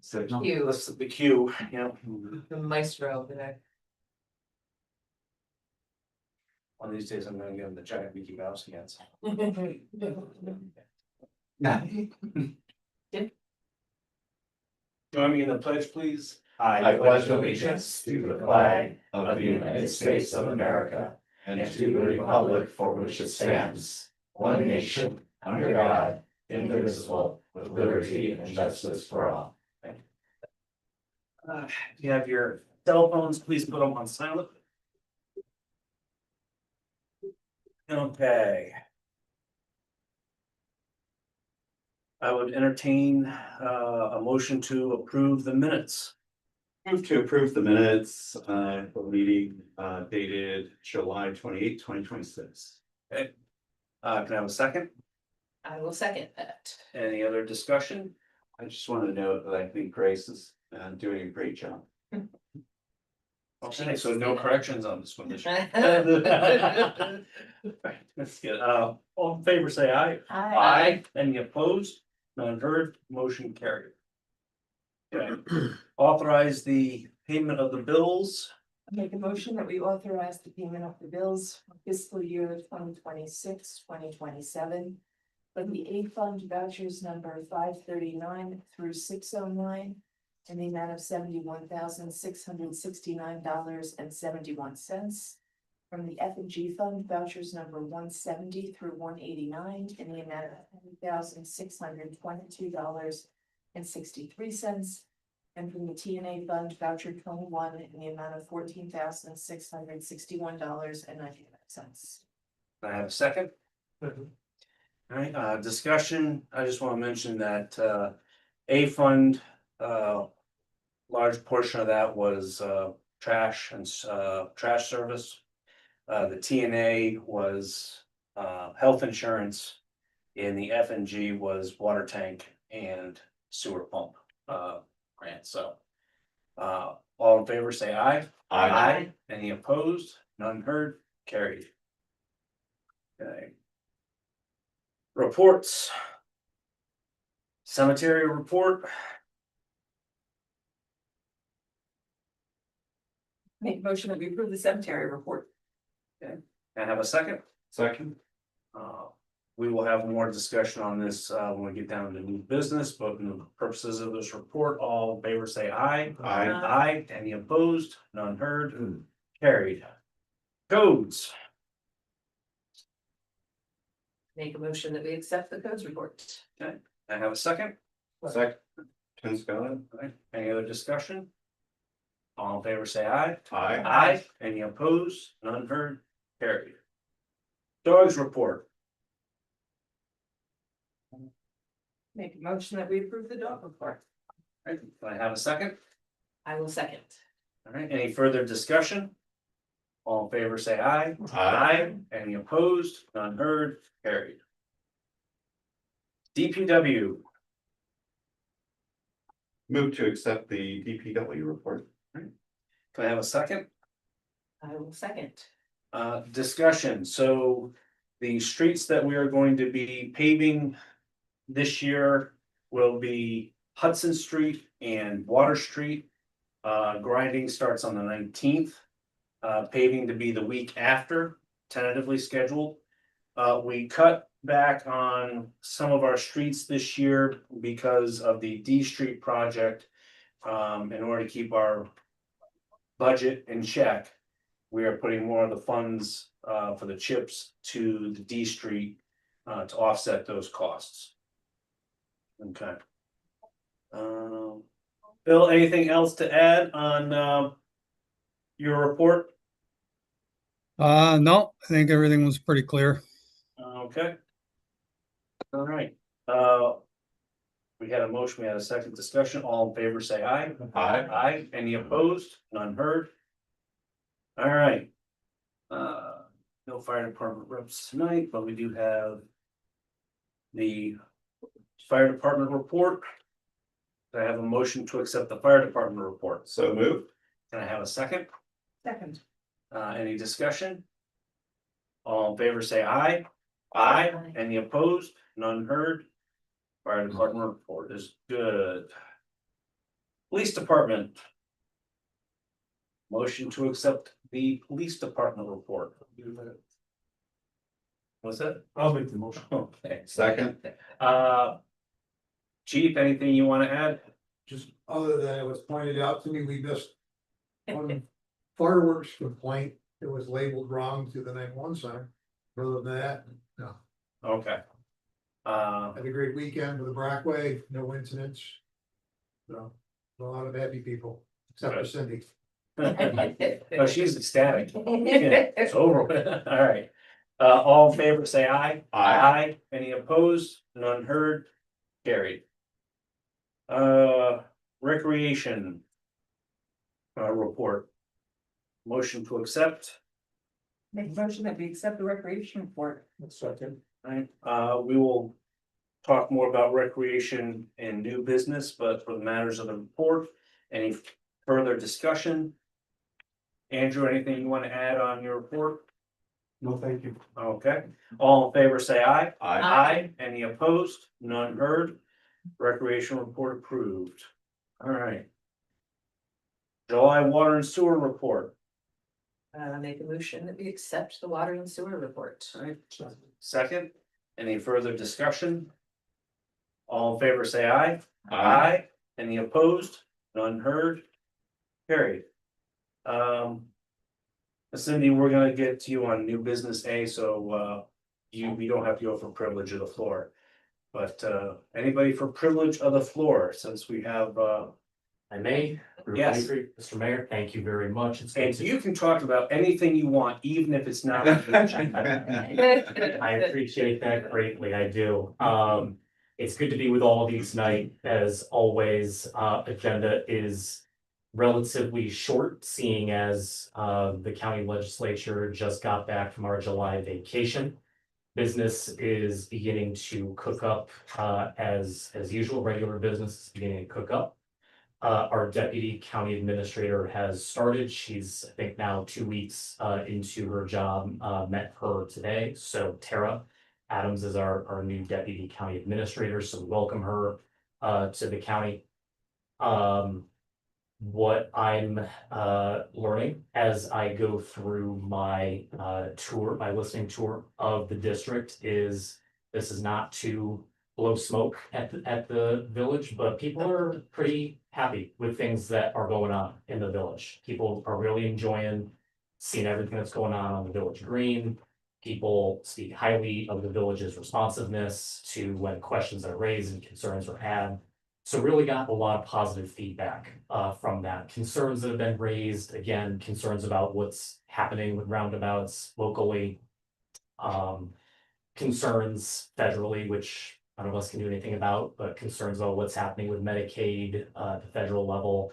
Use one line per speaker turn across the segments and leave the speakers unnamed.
Q,
This is the Q, yeah.
the maestro over there.
One of these days I'm gonna give him the giant Mickey Mouse hands. Join me in the pledge, please.
I pledge allegiance to the flag of the United States of America and to the republic for which it stands, one nation, under God, indivisible, with liberty and justice for all.
If you have your cell phones, please put them on silent. Okay. I would entertain a motion to approve the minutes.
Move to approve the minutes for the meeting dated July 28, 2026.
Can I have a second?
I will second that.
Any other discussion?
I just want to note that I think Grace is doing a great job.
Okay, so no corrections on this one. Right, That's good. All in favor, say aye.
Aye.
Any opposed? None heard, motion carried. Okay, authorize the payment of the bills.
Make a motion that we authorize the payment of the bills for fiscal year 2026-2027. For the A fund vouchers number 539 through 609. In the amount of $71,669.71. From the F and G fund vouchers number 170 through 189 in the amount of $10,622.63. And from the T and A fund voucher 21 in the amount of $14,661.99.
I have a second. All right, discussion. I just want to mention that A fund, large portion of that was trash and trash service. The TNA was health insurance, and the F and G was water tank and sewer pump grant. So all in favor, say aye.
Aye.
Any opposed? None heard, carried. Okay. Reports. Cemetery report.
Make a motion that we approve the cemetery report.
Can I have a second?
Second.
We will have more discussion on this when we get down to new business, but in the purposes of this report, all in favor say aye.
Aye.
Aye. Any opposed? None heard, carried. Codes.
Make a motion that we accept the codes report.
I have a second.
Second. Scott.
Right. Any other discussion? All in favor say aye.
Aye.
Aye. Any opposed? None heard, carried. Dogs report.
Make a motion that we approve the dog report.
Right. Can I have a second?
I will second.
All right, any further discussion? All in favor say aye.
Aye.
Any opposed? None heard, carried. DPW.
Move to accept the DPW report.
Can I have a second?
I will second.
Discussion, so the streets that we are going to be paving this year will be Hudson Street and Water Street. Grinding starts on the 19th. Paving to be the week after, tentatively scheduled. We cut back on some of our streets this year because of the D Street project. In order to keep our budget in check, we are putting more of the funds for the chips to the D Street to offset those costs. Okay. Bill, anything else to add on your report?
No, I think everything was pretty clear.
Okay. All right. We had a motion, we had a second discussion. All in favor, say aye.
Aye.
Aye. Any opposed? None heard. All right. No fire department reps tonight, but we do have the fire department report. I have a motion to accept the fire department report.
So moved.
Can I have a second?
Second.
Any discussion? All in favor, say aye.
Aye.
Any opposed? None heard. Fire department report is good. Police Department. Motion to accept the Police Department report. What's that?
I'll make the motion.
Okay.
Second.
Chief, anything you want to add?
Just other than it was pointed out to me, we missed one fireworks complaint. It was labeled wrong to the 911 center. Other than that, no.
Okay.
Had a great weekend with the Brackway, no incidents. So, a lot of happy people, except for Cindy.
Oh, she's ecstatic. Yeah, it's over. with. All right. All in favor, say aye.
Aye.
Any opposed? None heard. Carried. Recreation. Report. Motion to accept.
Make a motion that we accept the recreation report.
Second.
Right, we will talk more about recreation and new business, but for the matters of the report, any further discussion? Andrew, anything you want to add on your report?
No, thank you.
Okay, all in favor, say aye.
Aye.
Any opposed? None heard. Recreation report approved. All right. July water and sewer report.
Make a motion that we accept the water and sewer report.
All right, second, any further discussion? All in favor, say aye. Any opposed? None heard. Carried. Cindy, we're gonna get to you on new business A, so we don't have to go for privilege of the floor. But anybody for privilege of the floor, since we have
I may.
Yes.
Mr. Mayor, thank you very much. It's good
and
to-
you can talk about anything you want, even if it's not.
I appreciate that greatly, I do. It's good to be with all of you tonight. As always, agenda is relatively short, seeing as the county legislature just got back from our July vacation. Business is beginning to cook up as usual, regular business is beginning to cook up. Our deputy county administrator has started. She's, I think, now 2 weeks into her job, met her today. So Tara Adams is our new deputy county administrator, so we welcome her to the county. What I'm learning as I go through my tour, my listening tour of the district is this is not to blow smoke at the village, but people are pretty happy with things that are going on in the village. People are really enjoying seeing everything that's going on the village green. People speak highly of the village's responsiveness to when questions are raised and concerns are had. So really got a lot of positive feedback from that. Concerns that have been raised, again, concerns about what's happening with roundabouts locally. Concerns federally, which none of us can do anything about, but concerns about what's happening with Medicaid at the federal level.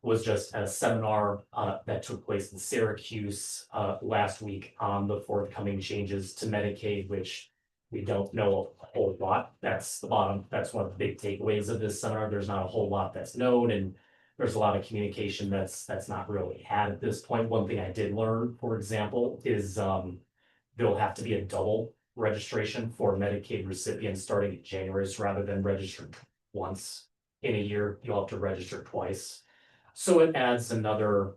Was just at a seminar that took place in Syracuse last week on the forthcoming changes to Medicaid, which we don't know a whole lot. That's the bottom. That's one of the big takeaways of this seminar. There's not a whole lot that's known, and there's a lot of communication that's not really had at this point. One thing I did learn, for example, is there'll have to be a double registration for Medicaid recipients starting in January. So rather than registering once in a year, you'll have to register twice. So it adds another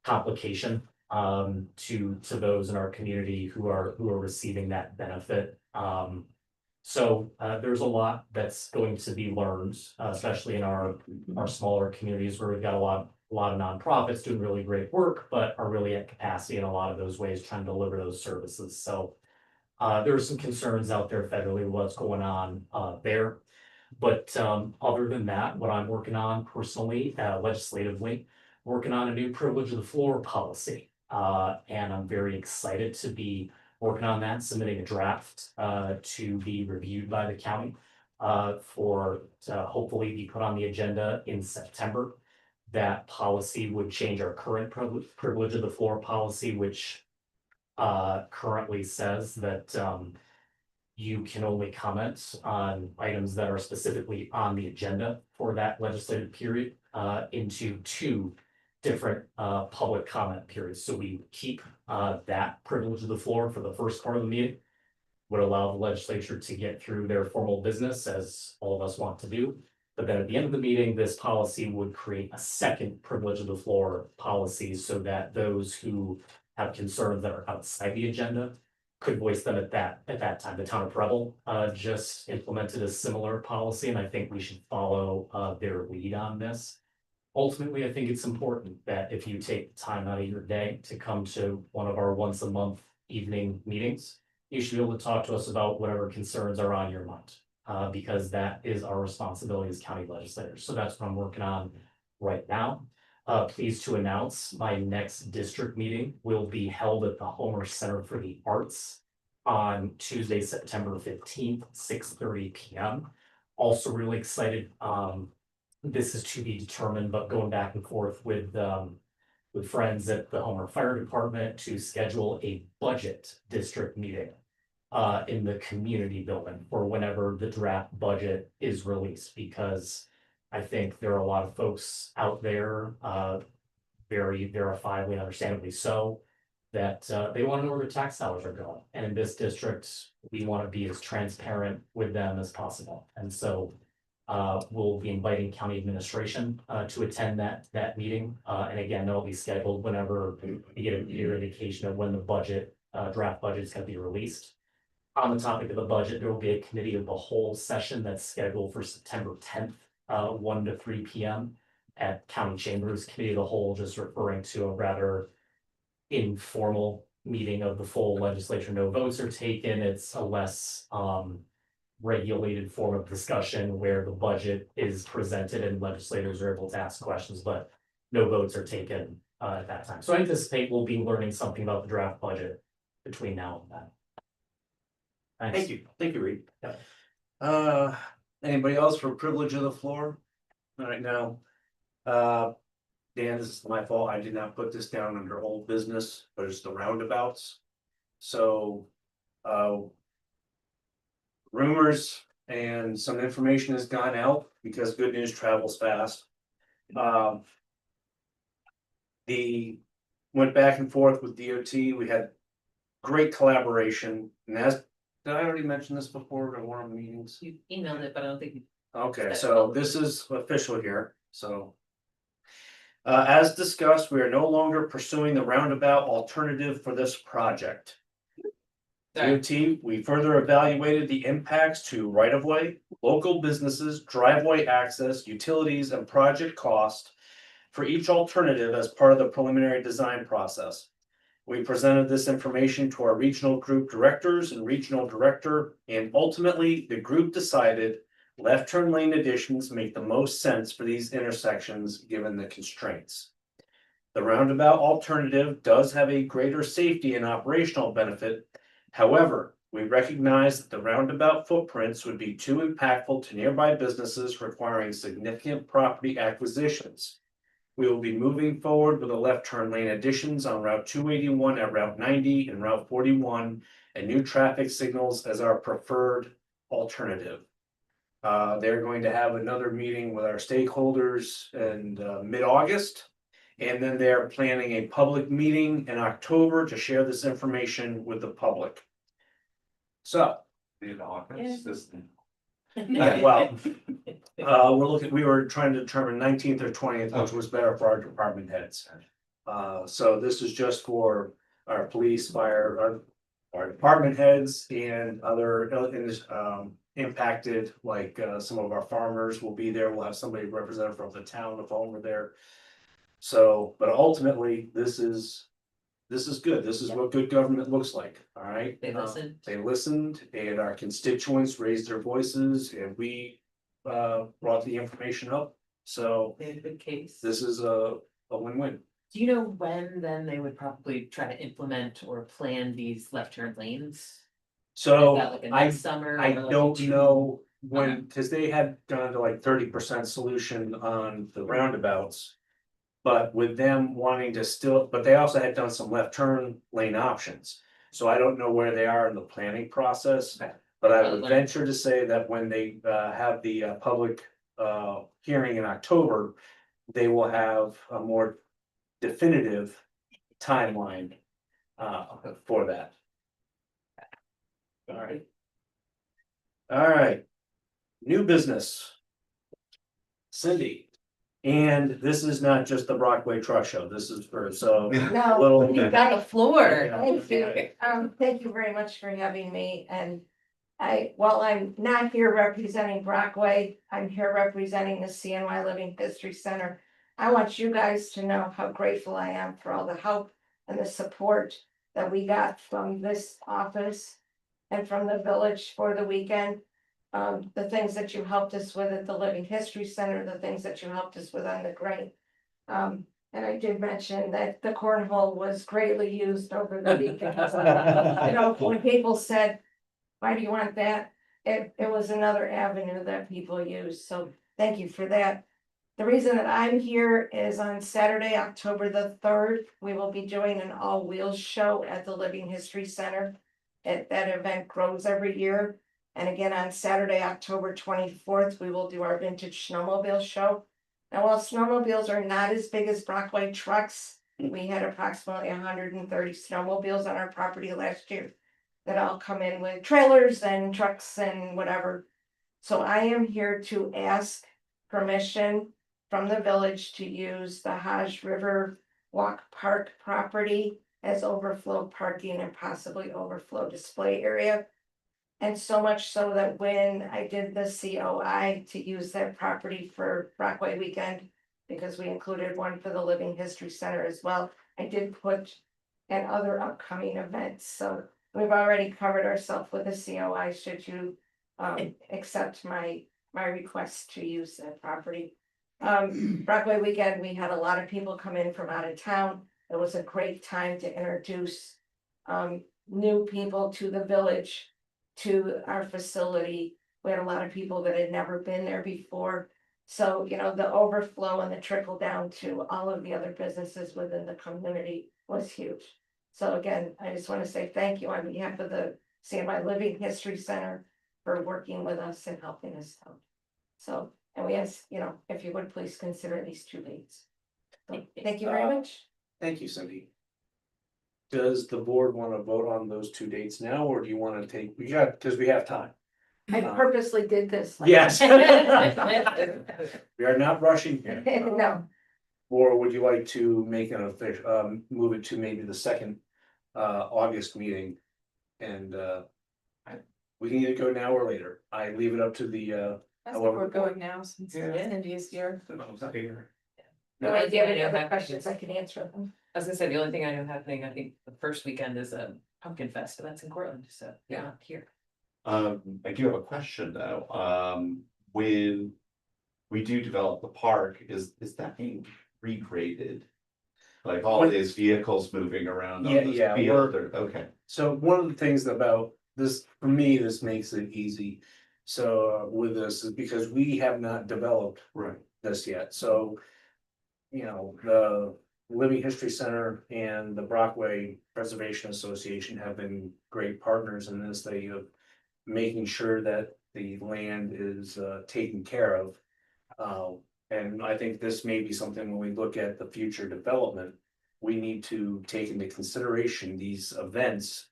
complication to those in our community who are receiving that benefit. So there's a lot that's going to be learned, especially in our smaller communities where we've got a lot of nonprofits doing really great work, but are really at capacity in a lot of those ways trying to deliver those services. So there are some concerns out there federally, what's going on there. But other than that, what I'm working on personally, legislatively, working on a new privilege of the floor policy. And I'm very excited to be working on that, submitting a draft to be reviewed by the county to hopefully be put on the agenda in September. That policy would change our current privilege of the floor policy, which currently says that you can only comment on items that are specifically on the agenda for that legislative period into 2 different public comment periods. So we keep that privilege of the floor for the first part of the meeting, would allow the legislature to get through their formal business as all of us want to do. But then at the end of the meeting, this policy would create a second privilege of the floor policy so that those who have concerns that are outside the agenda could voice them at that time. The town of Preble just implemented a similar policy, and I think we should follow their lead on this. Ultimately, I think it's important that if you take time out of your day to come to one of our once a month evening meetings, you should be able to talk to us about whatever concerns are on your mind. Because that is our responsibility as county legislators. So that's what I'm working on right now. Pleased to announce my next district meeting will be held at the Homer Center for the Arts on Tuesday, September 15th, 6:30 p.m. Also really excited. This is to be determined, but going back and forth with friends at the Homer Fire Department to schedule a budget district meeting in the community building for whenever the draft budget is released, because I think there are a lot of folks out there, very verifiably, understandably so, that they want to know where their tax dollars are going. And in this district, we want to be as transparent with them as possible. And so we'll be inviting county administration to attend that meeting. And again, that'll be scheduled whenever we get a clear indication of when the draft budget is going to be released. On the topic of the budget, there will be a committee of the whole session that's scheduled for September 10th, 1 to 3 p.m. at County Chambers. Committee of the whole, just referring to a rather informal meeting of the full legislature. No votes are taken. It's a less regulated form of discussion where the budget is presented and legislators are able to ask questions, but no votes are taken at that time. So I anticipate we'll be learning something about the draft budget between now and then. Thanks.
Thank you, Reed.
Yep.
Anybody else for privilege of the floor? All right, now, Dan, this is my fault, I did not put this down under old business, but it's the roundabouts. So, rumors and some information has gone out because good news travels fast. Went back and forth with DOT, we had great collaboration, and as did I already mention this before in one of the meetings?
You emailed it, but I don't think you.
Okay, so this is official here, so. As discussed, we are no longer pursuing the roundabout alternative for this project. DOT, we further evaluated the impacts to right-of-way, local businesses, driveway access, utilities, and project cost for each alternative as part of the preliminary design process. We presented this information to our regional group directors and regional director, and ultimately the group decided left turn lane additions make the most sense for these intersections given the constraints. The roundabout alternative does have a greater safety and operational benefit. However, we recognize that the roundabout footprints would be too impactful to nearby businesses requiring significant property acquisitions. We will be moving forward with the left turn lane additions on Route 281 at Route 90 and Route 41 and new traffic signals as our preferred alternative. They're going to have another meeting with our stakeholders in mid-August. And then they're planning a public meeting in October to share this information with the public. So, well, we were trying to determine 19th or 20th, which was better for our department heads. So this is just for our police, fire, our department heads and other impacted, like some of our farmers will be there. We'll have somebody represented from the town of Homer there. So, but ultimately, this is good. This is what good government looks like. All right.
They listened.
They listened, and our constituents raised their voices, and we brought the information up. So
They had a good case.
this is a win-win.
Do you know when then they would probably try to implement or plan these left turn lanes?
So
Is that like a
I
next summer?
I
or like
don't
two-
know when, because they had gone to like 30% solution on the roundabouts. But with them wanting to still, but they also had done some left turn lane options. So I don't know where they are in the planning process.
Okay.
But I would venture to say that when they have the public hearing in October, they will have a more definitive timeline for that. All right. All right. New business. Cindy. And this is not just the Brockway Truck Show, this is for, so. a
No,
little-
You've got the floor.
thank you. Thank you very much for having me, and while I'm not here representing Brockway, I'm here representing the CNY Living History Center. I want you guys to know how grateful I am for all the help and the support that we got from this office and from the village for the weekend. The things that you helped us with at the Living History Center, the things that you helped us with on the grant. And I did mention that the cornhole was greatly used over the weekend. You know, when people said, why do you want that? It was another avenue that people used, so thank you for that. The reason that I'm here is on Saturday, October the 3rd, we will be doing an all-wheels show at the Living History Center. That event grows every year. And again, on Saturday, October 24th, we will do our vintage snowmobile show. Now, while snowmobiles are not as big as Brockway trucks, we had approximately 130 snowmobiles on our property last year that all come in with trailers and trucks and whatever. So I am here to ask permission from the village to use the Hodge River Walk Park property as overflow parking and possibly overflow display area. And so much so that when I did the COI to use that property for Brockway weekend, because we included one for the Living History Center as well, I did put and other upcoming events, so we've already covered ourselves with a COI should you accept my request to use that property. Brockway weekend, we had a lot of people come in from out of town. It was a great time to introduce new people to the village, to our facility. We had a lot of people that had never been there before. So, you know, the overflow and the trickle down to all of the other businesses within the community was huge. So again, I just want to say thank you on behalf of the CNY Living History Center for working with us and helping us out. So, and we ask, you know, if you would please consider these two dates. So, thank you very much.
Thank you, Cindy. Does the board want to vote on those two dates now, or do you want to take, because we have time?
I purposely did this. like-
Yes. We are not rushing here.
No,
Or would you like to make an official, move it to maybe the second August meeting? And we can either go now or later. I leave it up to the
I
think we're
going now since
Yeah.
Cindy is here.
here.
No, I give any other questions, I can answer them.
I was gonna say, the only thing I know happening, I think the first weekend is a pumpkin fest, but that's in Cortland, so
Yeah.
not here.
I do have a question though, when we do develop the park, is that being regraded? Like all
When-
these vehicles moving around
Yeah,
on this
yeah,
field, or, okay,
So one of the things about this, for me, this makes it easy. So with this is because we have not developed
right,
this yet, so. You know, the Living History Center and the Brockway Preservation Association have been great partners in this. They are making sure that the land is taken care of. And I think this may be something when we look at the future development, we need to take into consideration these events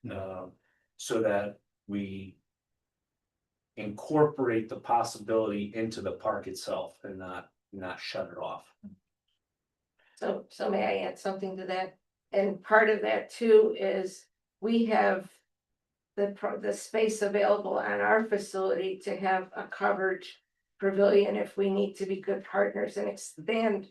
so that we incorporate the possibility into the park itself and not shut it off.
So may I add something to that? And part of that too is we have the space available on our facility to have a covered pavilion if we need to be good partners and expand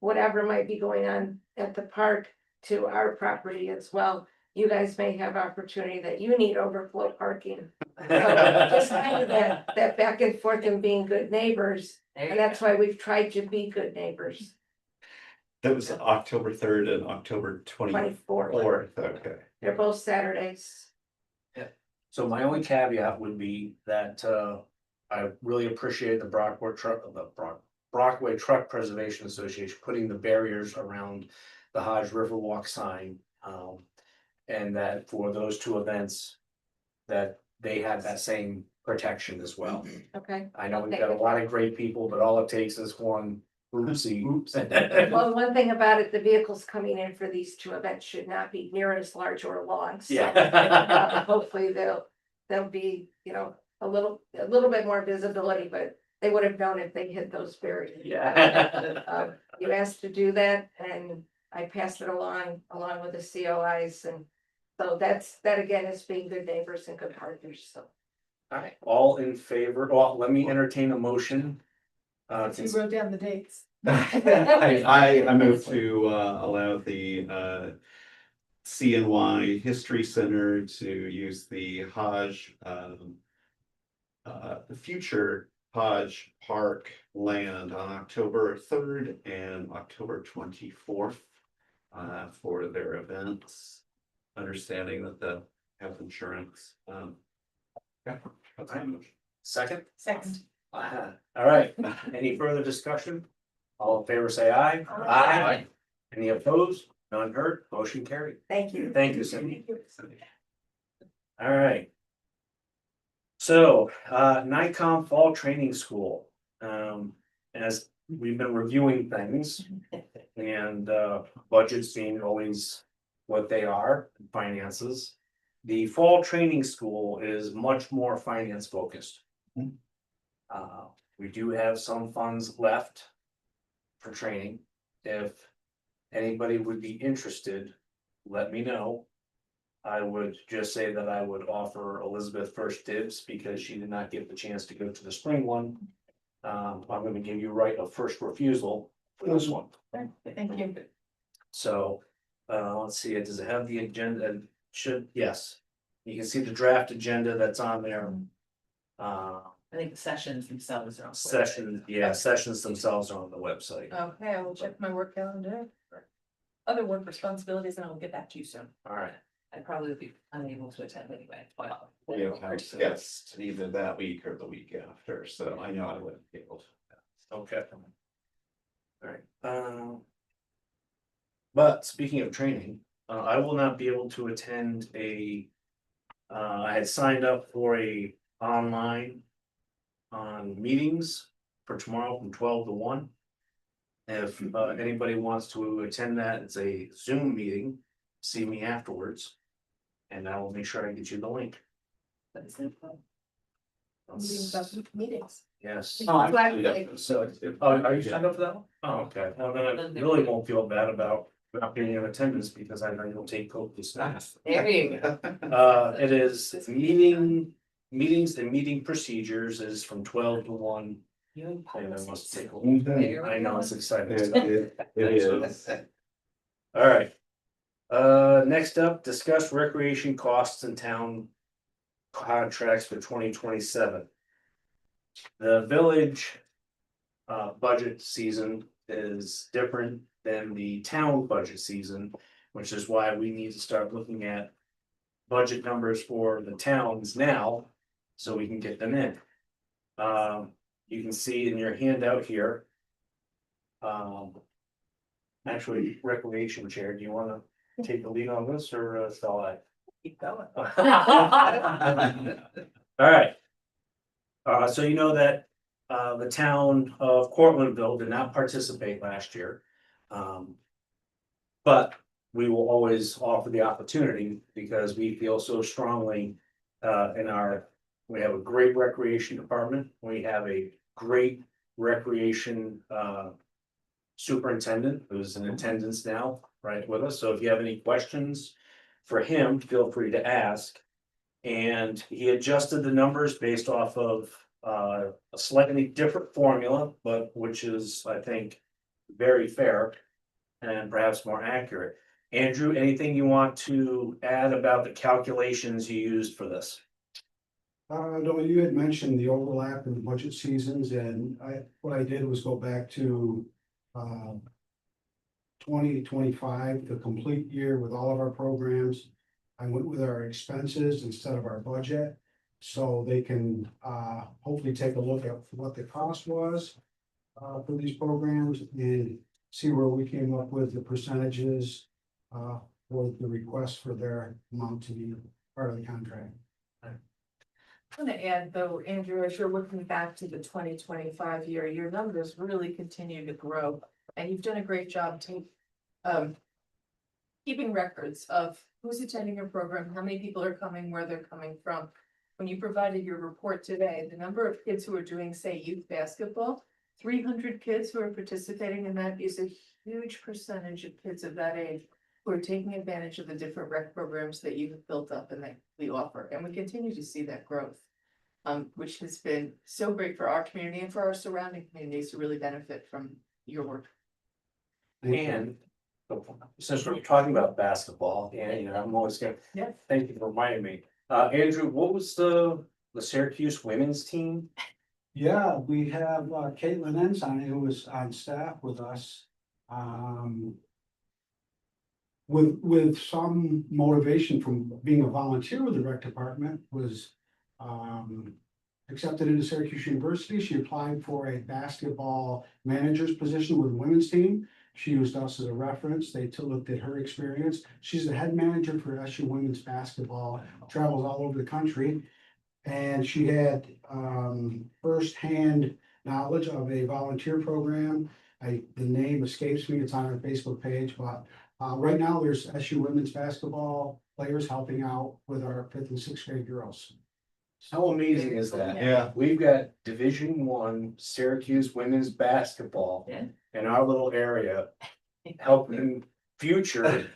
whatever might be going on at the park to our property as well. You guys may have opportunity that you need overflow parking. So just kind of that back and forth and being good neighbors,
There you
and that's why we've tried to be good neighbors.
that was October 3rd and October
24th.
24th, okay.
They're both Saturdays.
So my only caveat would be that I really appreciate the Brockway Truck Preservation Association putting the barriers around the Hodge River Walk sign. And that for those two events, that they have that same protection as well.
Okay.
I know we've got a lot of great people, but all it takes is one oopsie. Oops.
Well, one thing about it, the vehicles coming in for these two events should not be near as large or long. So,
Yeah.
hopefully they'll be, you know, a little bit more visibility, but they would have known if they hit those berries.
Yeah.
You asked to do that and I passed it along with the COIs and so that again is being good neighbors and good partners, so.
Alright, all in favor, well, let me entertain a motion.
You wrote down the dates.
I move to allow the CNY History Center to use the Hodge the future Hodge Park land on October 3rd and October 24th for their events. Understanding that the health insurance. Yeah, that's my motion.
Second?
Second.
Alright, any further discussion? All in favor, say aye.
Aye.
Any opposed? None heard, motion carried.
Thank you.
Thank you, Cindy. Alright. So, NICOM Fall Training School, as we've been reviewing things. And, budgets being always what they are, finances. The Fall Training School is much more finance focused. We do have some funds left for training. If anybody would be interested, let me know. I would just say that I would offer Elizabeth first dibs because she did not get the chance to go to the spring one. I'm gonna give you right of first refusal for this one.
Thank you.
So, let's see, does it have the agenda? Should, yes. You can see the draft agenda that's on there.
I think the sessions themselves are.
Sessions themselves are on the website.
Okay, I will check my work calendar. Other work responsibilities and I will get back to you soon.
All right.
I'd probably be unable to attend anyway.
We have guests either that week or the week after, so I know I wouldn't be able to.
Okay. All right, but speaking of training, I will not be able to attend I had signed up for a online on meetings for tomorrow from 12 to 1. If anybody wants to attend that, it's a Zoom meeting, see me afterwards. And I will make sure I get you the link.
Meetings.
Yes.
Oh, I'm glad they-
So, are you signed up for that one? Oh, okay, well, then I really won't feel bad about not being in attendance because I know you'll take copious notes.
There you go.
It is meetings and meeting procedures is from 12 to 1.
You
And I must take a look.
There we
I know
go.
it's exciting
It
stuff.
is.
All right. Next up, discuss recreation costs and town contracts for 2027. The village budget season is different than the town budget season, which is why we need to start looking at budget numbers for the towns now, so we can get them in. You can see in your handout here. Actually, recreation chair, do you wanna take the lead on this or shall I?
Keep going.
Alright. So you know that the town of Cortlandville did not participate last year. But we will always offer the opportunity because we feel so strongly we have a great recreation department, we have a great recreation superintendent who's in attendance now, right with us, so if you have any questions for him, feel free to ask. And he adjusted the numbers based off of a slightly different formula, but which is, I think, very fair and perhaps more accurate. Andrew, anything you want to add about the calculations you used for this?
No, you had mentioned the overlap in the budget seasons and what I did was go back to 2025, the complete year with all of our programs. I went with our expenses instead of our budget. So they can hopefully take a look at what the cost was for these programs and see where we came up with the percentages for the request for their amount to be part of the contract.
I'm gonna add though, Andrew, as you're looking back to the 2025 year, your numbers really continue to grow. And you've done a great job to keeping records of who's attending your program, how many people are coming, where they're coming from. when you provided your report today, the number of kids who are doing, say, youth basketball, 300 kids who are participating in that is a huge percentage of kids of that age who are taking advantage of the different rec programs that you have built up and that we offer, and we continue to see that growth. Which has been so great for our community and for our surrounding communities to really benefit from your work.
And since we're talking about basketball, and you know, I'm always gonna,
Yeah.
thank you for reminding me. Andrew, what was the Syracuse women's team?
Yeah, we have Caitlin Ensign, who was on staff with us. With some motivation from being a volunteer with the rec department, was accepted into Syracuse University. She applied for a basketball manager's position with the women's team. She used us as a reference. They looked at her experience. She's the head manager for SU women's basketball, travels all over the country. And she had firsthand knowledge of a volunteer program. The name escapes me, it's on our Facebook page, but right now there's SU women's basketball players helping out with our 5th and 6th grade girls.
How amazing is that?
Yeah.
We've got Division I Syracuse women's basketball
Yeah.
in our little area, helping future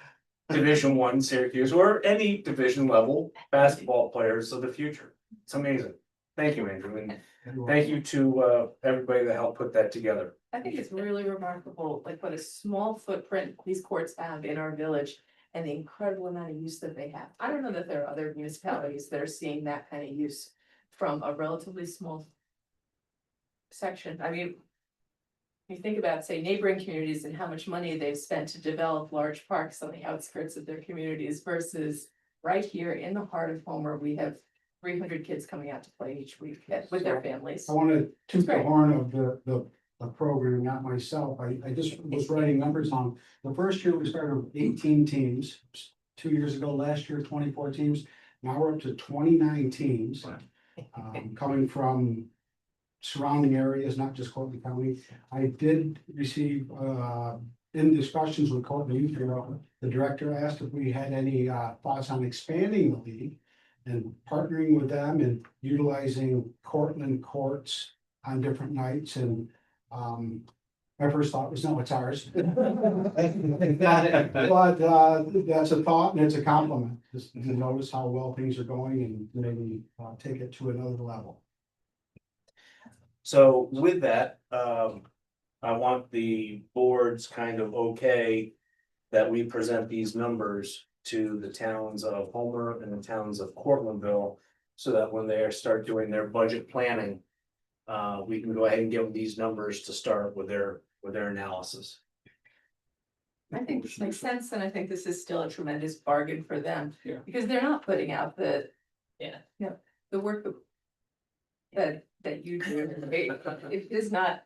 Division I Syracuse or any division level basketball players of the future. It's amazing. Thank you, Andrew, and thank you to everybody that helped put that together.
I think it's really remarkable, like what a small footprint these courts have in our village and the incredible amount of use that they have. I don't know that there are other municipalities that are seeing that kind of use from a relatively small section. I mean, you think about, say, neighboring communities and how much money they've spent to develop large parks on the outskirts of their communities versus right here in the heart of Homer, we have 300 kids coming out to play each week with their families.
I want to toot the
Great.
horn of the program, not myself. I just was writing numbers on. The first year we started with 18 teams. 2 years ago, last year, 24 teams. Now we're up to 29 teams. Coming from surrounding areas, not just Cortland County. I did receive, in discussions with Cortland Youth Bureau, the director asked if we had any thoughts on expanding the league and partnering with them and utilizing Cortland courts on different nights. And my first thought was, no, it's ours. But that's a thought and it's a compliment, just to notice how well things are going and maybe take it to another level.
So with that, I want the board's kind of okay that we present these numbers to the towns of Homer and the towns of Cortlandville, so that when they start doing their budget planning, we can go ahead and give them these numbers to start with their analysis.
I think this makes sense, and I think this is still a tremendous bargain for them.
Yeah.
Because they're not putting out the.
Yeah.
You know, the work that you do, it is not.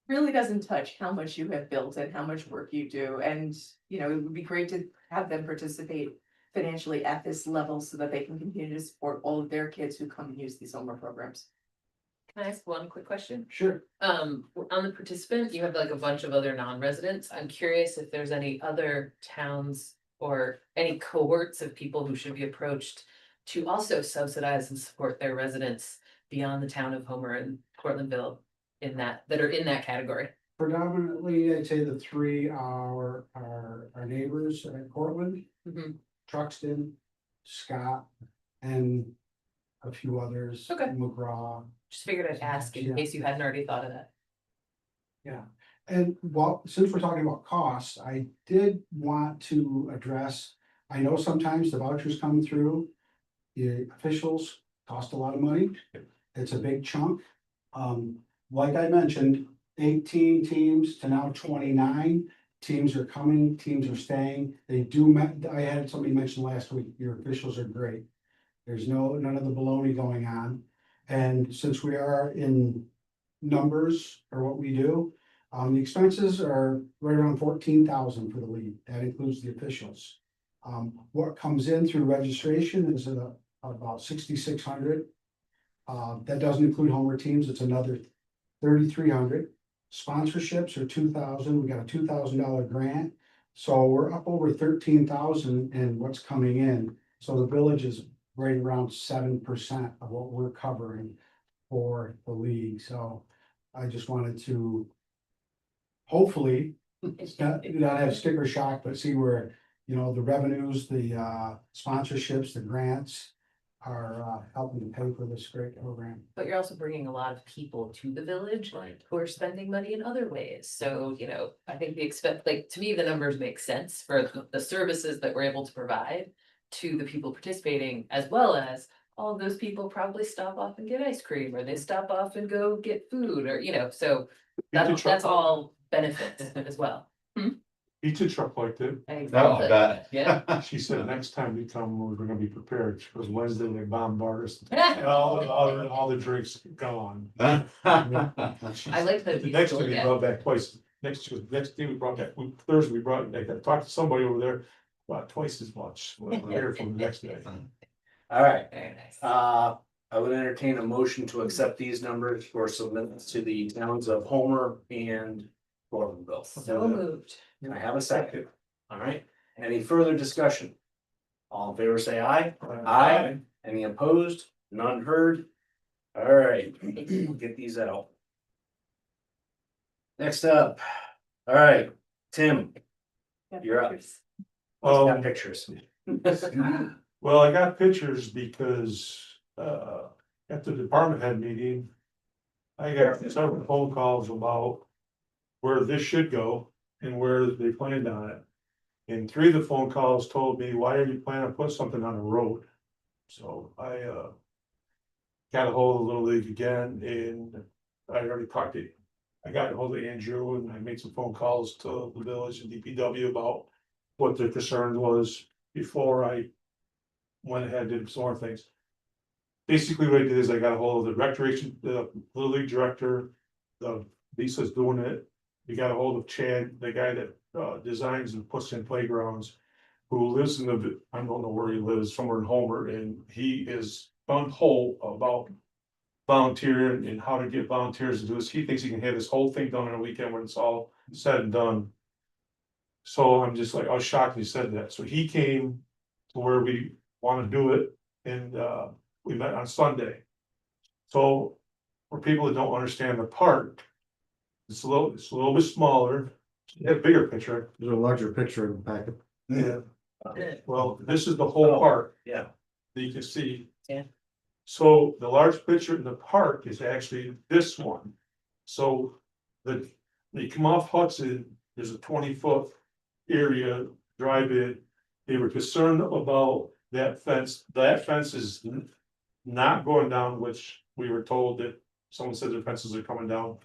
Really doesn't touch how much you have built and how much work you do, and, you know, it would be great to have them participate financially at this level so that they can continue to support all of their kids who come and use these summer programs.
Can I ask one quick question?
Sure.
On the participant, you have like a bunch of other non-residents. I'm curious if there's any other towns or any cohorts of people who should be approached to also subsidize and support their residents beyond the town of Homer and Cortlandville that are in that category.
Predominantly, I'd say the three are our neighbors at Cortland,
Mhm.
Truxton, Scott, and a few others.
Okay.
McGraw.
Just figured I'd ask in
Yeah.
case you hadn't already thought of that.
Yeah, and well, since we're talking about costs, I did want to address, I know sometimes the vouchers come through. The officials cost a lot of money. It's a big chunk. Like I mentioned, 18 teams to now 29. Teams are coming, teams are staying. I had somebody mention last week, your officials are great. There's none of the baloney going on. And since we are in numbers or what we do, the expenses are right around 14,000 for the league. That includes the officials. What comes in through registration is about 6,600. That doesn't include Homer teams. It's another 3,300. Sponsorships are 2,000. We got a $2,000 grant. So we're up over 13,000 in what's coming in. So the village is right around 7% of what we're covering for the league, so I just wanted to hopefully not have sticker shock, but see where, you know, the revenues, the sponsorships, the grants are helping to pay for this great program.
But you're also bringing a lot of people to the village who are spending money in other ways. So, you know, I think we expect, like, to me, the numbers make sense for the services that we're able to provide to the people participating, as well as all of those people probably stop off and get ice cream, or they stop off and go get food, or, you know, so that's all benefits as well.
Pizza truck liked it.
Exactly.
bet.
Yeah.
She said, next time we come, we're gonna be prepared, because Wednesday they bombard us. All the drinks gone.
I like
The
that.
next day we brought back twice, next day we brought back, Thursday we brought, I talked to somebody over there, about twice as much. We'll hear from the next day.
All right,
Very nice.
I would entertain a motion to accept these numbers for submittance to the towns of Homer and Gordonville.
So moved.
Can I have a second? All right, any further discussion? All in favor, say aye. Aye. Any opposed? None heard? All right, we'll get these out. Next up, all right, Tim, you're up. Got pictures.
Well, I got pictures because, at the department head meeting, I got several phone calls about where this should go and where they planned on it. And 3 of the phone calls told me, why are you planning to put something on a road? So I, got a hold of Little League again, and I already talked to, I got a hold of Andrew, and I made some phone calls to the village and DPW about what their concern was before I went ahead and did some more things. Basically, what I did is I got a hold of the recreation, the Little League director, Lisa's doing it. We got a hold of Chad, the guy that designs and puts in playgrounds, who lives in the, I don't know where he lives, somewhere in Homer, and he is gung ho about volunteering and how to get volunteers to do this. He thinks he can have this whole thing done in a weekend when it's all said and done. So I'm just like, I was shocked he said that. So he came to where we want to do it, and we met on Sunday. So for people that don't understand the park, it's a little bit smaller. You have a bigger picture.
There's a larger picture in the packet.
Yeah. Well, this is the whole park
Yeah,
that you can see.
Yeah.
So the large picture in the park is actually this one. So you come off Hudson, there's a 20-foot area, drive in. They were concerned about that fence. That fence is not going down, which we were told that someone said the fences are coming down.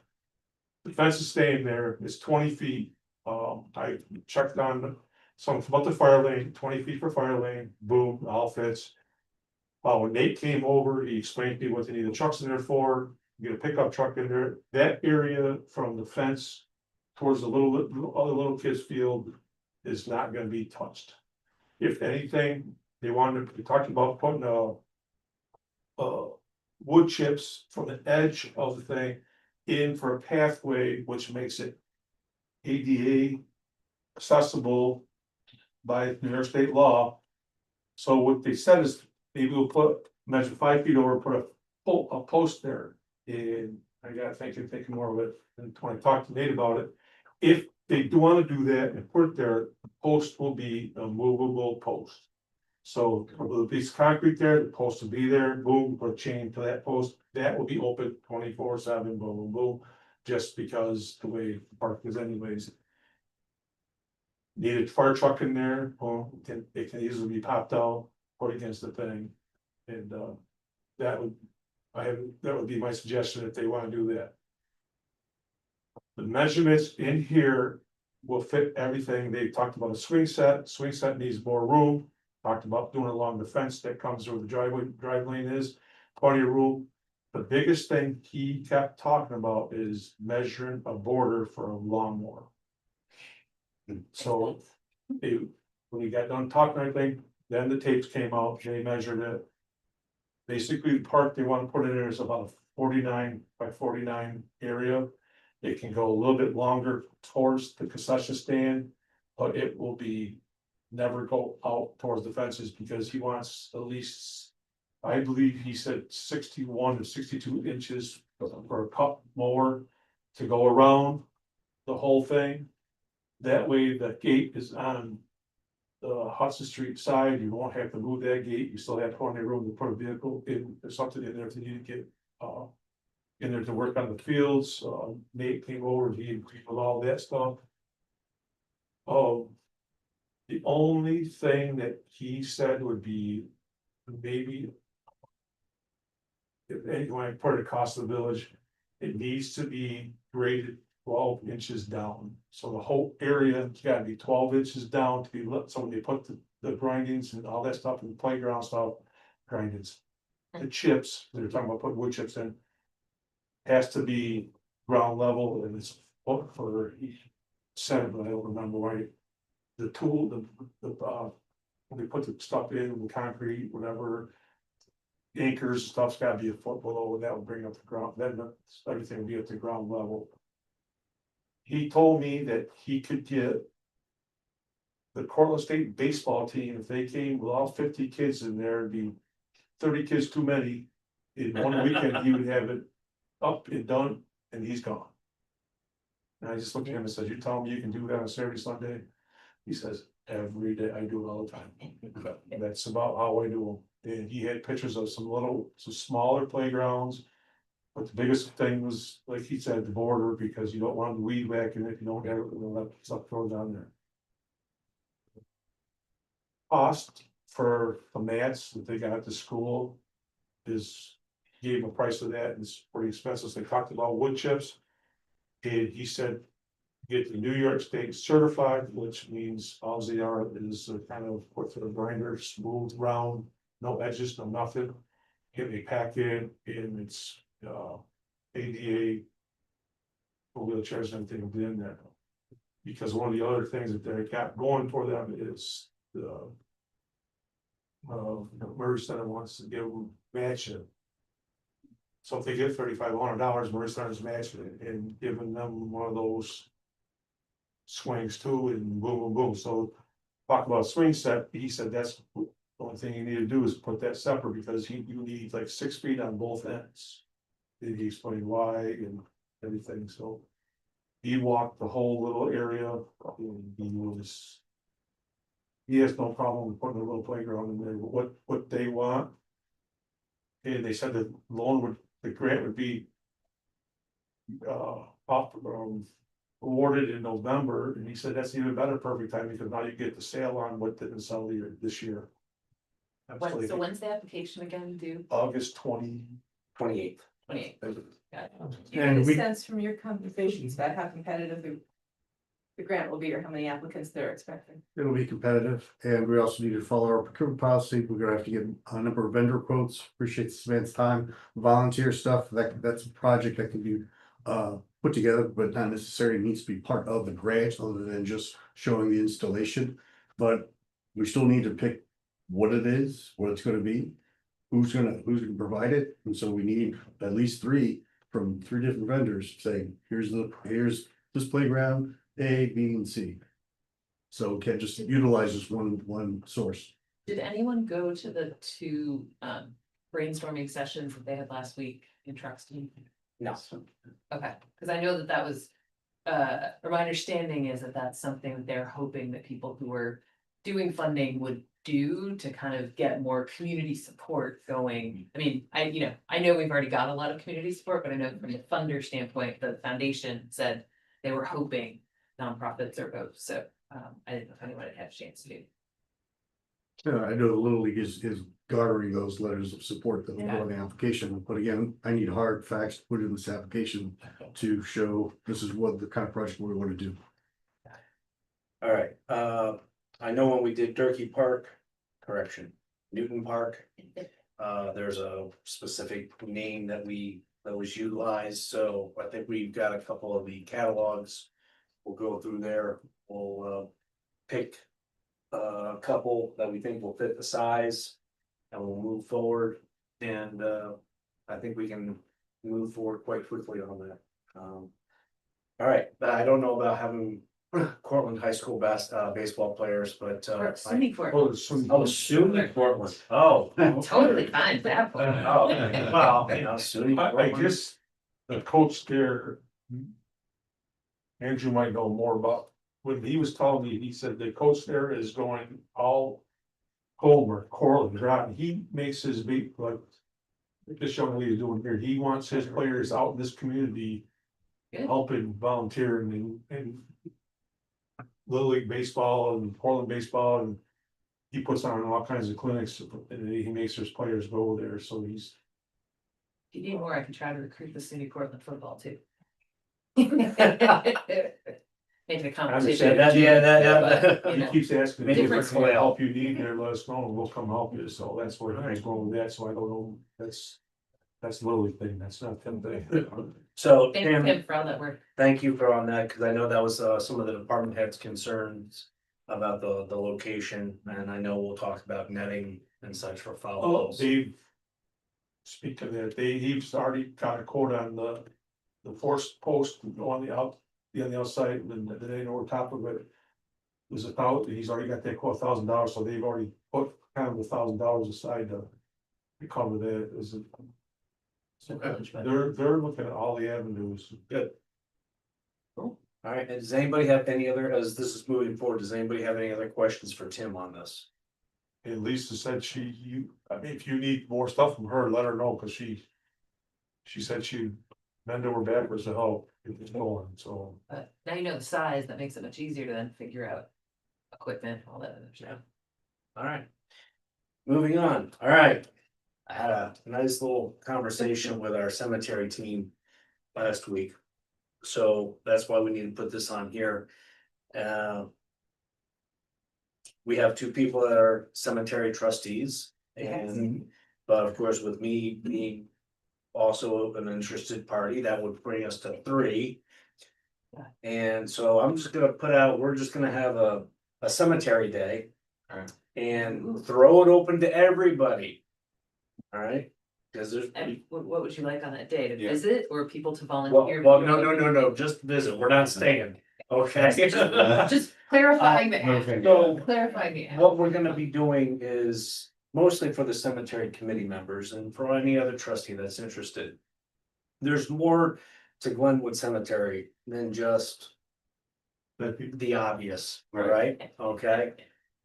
The fence is staying there. It's 20 feet. I checked on something about the fire lane, 20 feet for fire lane, boom, all fits. When Nate came over, he explained to me what they need the trucks in there for, get a pickup truck in there. That area from the fence towards the other little kids field is not gonna be touched. If anything, they talked about putting wood chips from the edge of the thing in for a pathway, which makes it ADA accessible by New York state law. So what they said is maybe we'll measure 5 feet over, put a post there. And I got thinking more of it, and when I talked to Nate about it, if they do want to do that and put it there, the post will be a movable post. So with a piece of concrete there, the post will be there, boom, put a chain to that post, that will be open 24/7, boom, boom, boom. Just because the way the park is anyways. Need a fire truck in there, or it can easily be popped out, put against the thing. And that would be my suggestion if they want to do that. The measurements in here will fit everything. They talked about a swing set needs more room. Talked about doing along the fence that comes where the drive lane is, plenty of room. The biggest thing he kept talking about is measuring a border for a lawnmower. So when we got done talking, I think, then the tapes came out, they measured it. Basically, the park they want to put in there is about a 49 by 49 area. It can go a little bit longer towards the concession stand, but it will be never go out towards the fences because he wants at least I believe he said 61 to 62 inches for a cut mower to go around the whole thing. That way the gate is on the Hudson Street side, you won't have to move that gate, you still have plenty of room to put a vehicle in, or something in there if you need to get, in there to work on the fields, Nate came over, he agreed with all that stuff. The only thing that he said would be maybe. If anyone, I put it across the village, it needs to be graded 12 inches down, so the whole area has gotta be 12 inches down to be lit, so when they put the grindings and all that stuff in the playground stuff. Grindings, the chips, they're talking about putting wood chips in. Has to be ground level and it's for each set, but I don't remember why. The tool, when they put the stuff in, the concrete, whatever. Anchors, stuff's gotta be a foot below, and that will bring up the ground, then everything will be at the ground level. He told me that he could get. The Cortland State baseball team, if they came with all 50 kids in there, it'd be 30 kids too many. In one weekend, he would have it up and done, and he's gone. And I just looked at him and said, you tell me you can do that on Saturday, Sunday? He says, every day, I do it all the time. That's about how I do them. And he had pictures of some smaller playgrounds. But the biggest thing was, like he said, the border, because you don't want the weed whacking if you don't have it, let stuff thrown down there. Cost for the mats that they got at the school is, he gave him a price of that, and it's pretty expensive. So they talked about wood chips. And he said, get the New York State certified, which means all they are is kind of put to the grinder, smooth, round, no edges, no nothing. Get a pack in, and it's ADA. For wheelchairs and everything in there. Because one of the other things that they got going for them is the Merge Center wants to give them matching. So if they get $3,500, Merge Center's matching it and giving them one of those swings too, and boom, boom, boom. So talk about swing set, he said that's the only thing you need to do is put that separate, because you need like 6 feet on both ends. And he explained why and everything, so. He walked the whole little area, and he has no problem with putting a little playground in there, what they want. And they said that the grant would be. Awarded in November, and he said that's even better, perfect time, because now you get the sale on what didn't sell this year.
So when's the application again due?
August 28th.
28th. Got it.
Do you get
And
a
we-
sense from your conversations about how competitive the grant will be, or how many applicants they're expecting?
It'll be competitive, and we also need to follow our procurement policy. We're gonna have to get a number of vendor quotes. Appreciate Samantha's time, volunteer stuff, that's a project that can be put together, but not necessarily needs to be part of the grant, other than just showing the installation. But we still need to pick what it is, what it's gonna be, who's gonna provide it, and so we need at least 3 from 3 different vendors saying, here's this playground, A, B, and C. So can't just utilize this one source.
Did anyone go to the 2 brainstorming sessions that they had last week in Trustees?
No.
Okay, because I know that was, or my understanding is that that's something that they're hoping that people who are doing funding would do to kind of get more community support going. I mean, I know we've already got a lot of community support, but I know from the funder standpoint, the foundation said they were hoping nonprofits or both, so I didn't know if anyone had a chance to do.
Yeah, I know the Little League is garnering those letters of support that will go
Yeah.
on the application, but again, I need hard facts to put in this application to show this is what the kind of project we want to do.
All right, I know when we did Durkee Park, Newton Park. There's a specific name that was utilized, so I think we've got a couple of the catalogs. We'll go through there, we'll pick a couple that we think will fit the size. And we'll move forward, and I think we can move forward quite quickly on that. All right, but I don't know about having Cortland High School baseball players, but,
Or SUNY for,
Oh, it's some-
oh, SUNY Cortland, oh.
totally fine, that
Oh,
one.
well, you know, SUNY
I
Cortland.
guess the coach there. Andrew might know more about, when he was telling me, he said the coach there is going all. Colbert, Cortland, Groton, he makes his beat like. This young lady is doing here, he wants his players out in this community.
Good.
Helping volunteering and. Little League baseball and Portland baseball and. He puts on all kinds of clinics and he makes his players go there, so he's.
If you need more, I can try to recruit the SUNY Portland football too. Maybe the competition.
Understand that, yeah,
but, you
He
know,
keeps asking me,
Different
what kind of help you need there, let us know, and we'll come help you, so that's where he's going with that, so I don't know, that's. That's Little League thing, that's not Tim thing.
So,
Thank
Tim,
him for all that work.
thank you for on that, because I know that was some of the department heads' concerns about the location, and I know we'll talk about netting and such for
Oh,
follow-ups.
Dave. Speak of that, he's already got a quote on the force post on the outside, and then they know on top of it. Was he's already got that quote $1,000, so they've already put kind of $1,000 aside to cover that, is it? So they're looking at all the avenues.
Good. Cool. All right, and does anybody have any other, as this is moving forward, does anybody have any other questions for Tim on this?
And Lisa said I mean, if you need more stuff from her, let her know, cause she said she'd bend over backwards to help get this going, so.
But now you know the size, that makes it much easier to then figure out equipment, all that other stuff.
All right. Moving on, all right. I had a nice little conversation with our cemetery team last week. So that's why we need to put this on here. We have two people that are cemetery trustees and, but of course, with me being also an interested party, that would bring us to three. And so I'm just gonna put out, we're just gonna have a cemetery day.
Alright.
And throw it open to everybody. Alright, cause there's.
And what would you like on that day, to
Yeah.
visit or people to
Well,
volunteer?
no, just visit, we're not staying, okay?
Just clarifying the act,
So,
clarifying the act.
what we're gonna be doing is mostly for the cemetery committee members and for any other trustee that's interested. There's more to Glenwood Cemetery than just the obvious, right? Okay?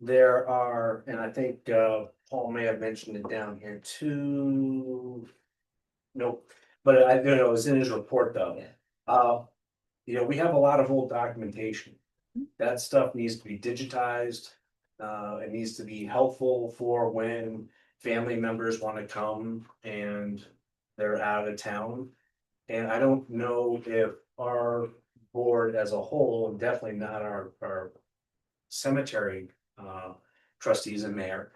There are, and I think Paul may have mentioned it down here too. Nope, but I don't know, it was in his report though.
Yeah.
You know, we have a lot of old documentation. That stuff needs to be digitized. It needs to be helpful for when family members want to come and they're out of town. And I don't know if our board as a whole, and definitely not our cemetery trustees and mayor,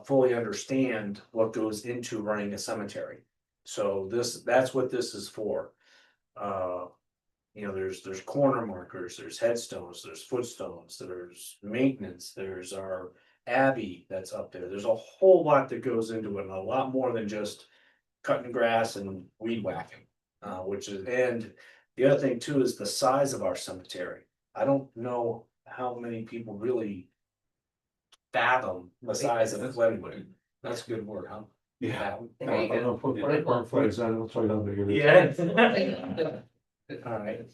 fully understand what goes into running a cemetery. So that's what this is for. You know, there's corner markers, there's headstones, there's footstones, there's maintenance, there's our abbey that's up there. There's a whole lot that goes into it, and a lot more than just cutting grass and weed whacking. And the other thing too is the size of our cemetery. I don't know how many people really fathom the size of Glenwood. That's a good word, huh?
Yeah.
There you go.
Put flags on, I'll tell you how big it is.
Yeah. Alright,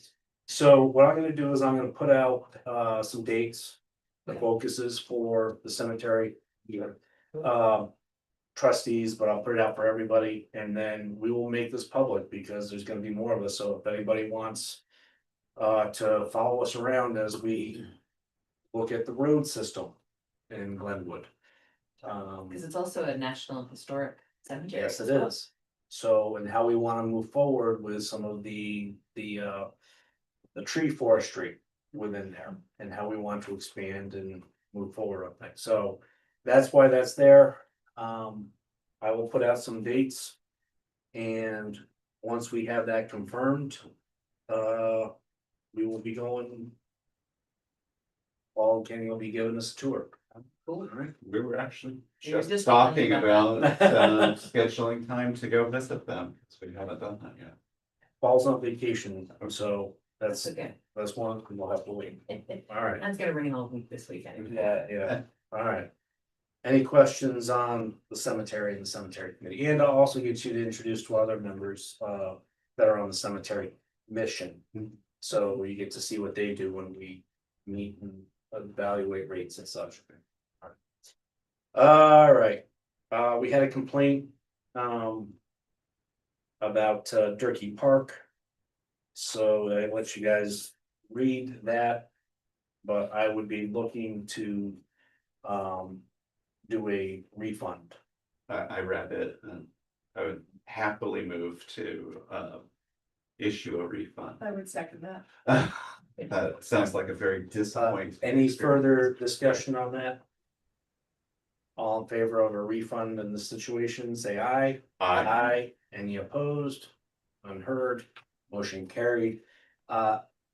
so what I'm gonna do is I'm gonna put out some dates, the focuses for the cemetery. Trustees, but I'll put it out for everybody, and then we will make this public because there's gonna be more of us, so if anybody wants. To follow us around as we look at the road system in Glenwood.
Cause it's also a national historic cemetery.
Yes,
as
it
well.
is. So, and how we wanna move forward with some of the tree forestry within there. And how we want to expand and move forward on things, so that's why that's there. I will put out some dates. And once we have that confirmed, we will be going. Paul and Kenny will be giving us a tour.
Cool.
Alright.
We were actually
We were
just
just
talking
talking
about scheduling time to go visit them, because we haven't done that yet.
Paul's on vacation, so That's,
Okay.
that's one, we'll have to wait. All right.
That's gonna rain all week this weekend.
Yeah, all right. Any questions on the cemetery and the cemetery committee? And I'll also get you to introduce two other members that are on the cemetery mission. So you get to see what they do when we meet and evaluate rates and such. All right, we had a complaint about Durkee Park. So I let you guys read that. But I would be looking to do a refund.
I read it and I would happily move to issue a refund.
I would second that.
That sounds like a very disappointing.
Any
experience.
further discussion on that? All in favor of a refund in this situation, say aye. Aye. Any opposed? Unheard, motion carried.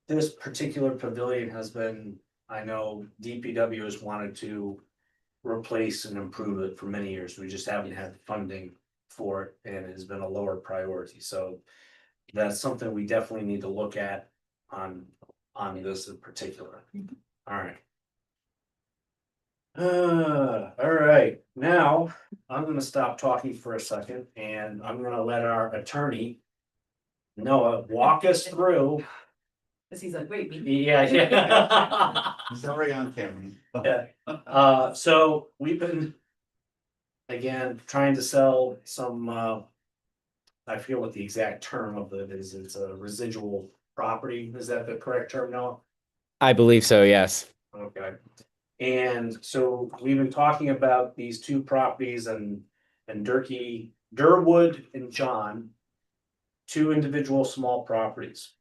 This particular pavilion has been, I know DPW has wanted to replace and improve it for many years. We just haven't had funding for it and it has been a lower priority. So that's something we definitely need to look at on this in particular. All right. All right, now I'm gonna stop talking for a second and I'm gonna let our attorney Noah walk us through.
Cause he's like, wait, me.
Yeah.
He's already on camera.
Yeah. So we've been. Again, trying to sell some, I forget what the exact term of it is, it's a residual property, is that the correct term, Noah?
I believe so, yes.
Okay. And so we've been talking about these two properties and Durwood and John. Two individual small properties.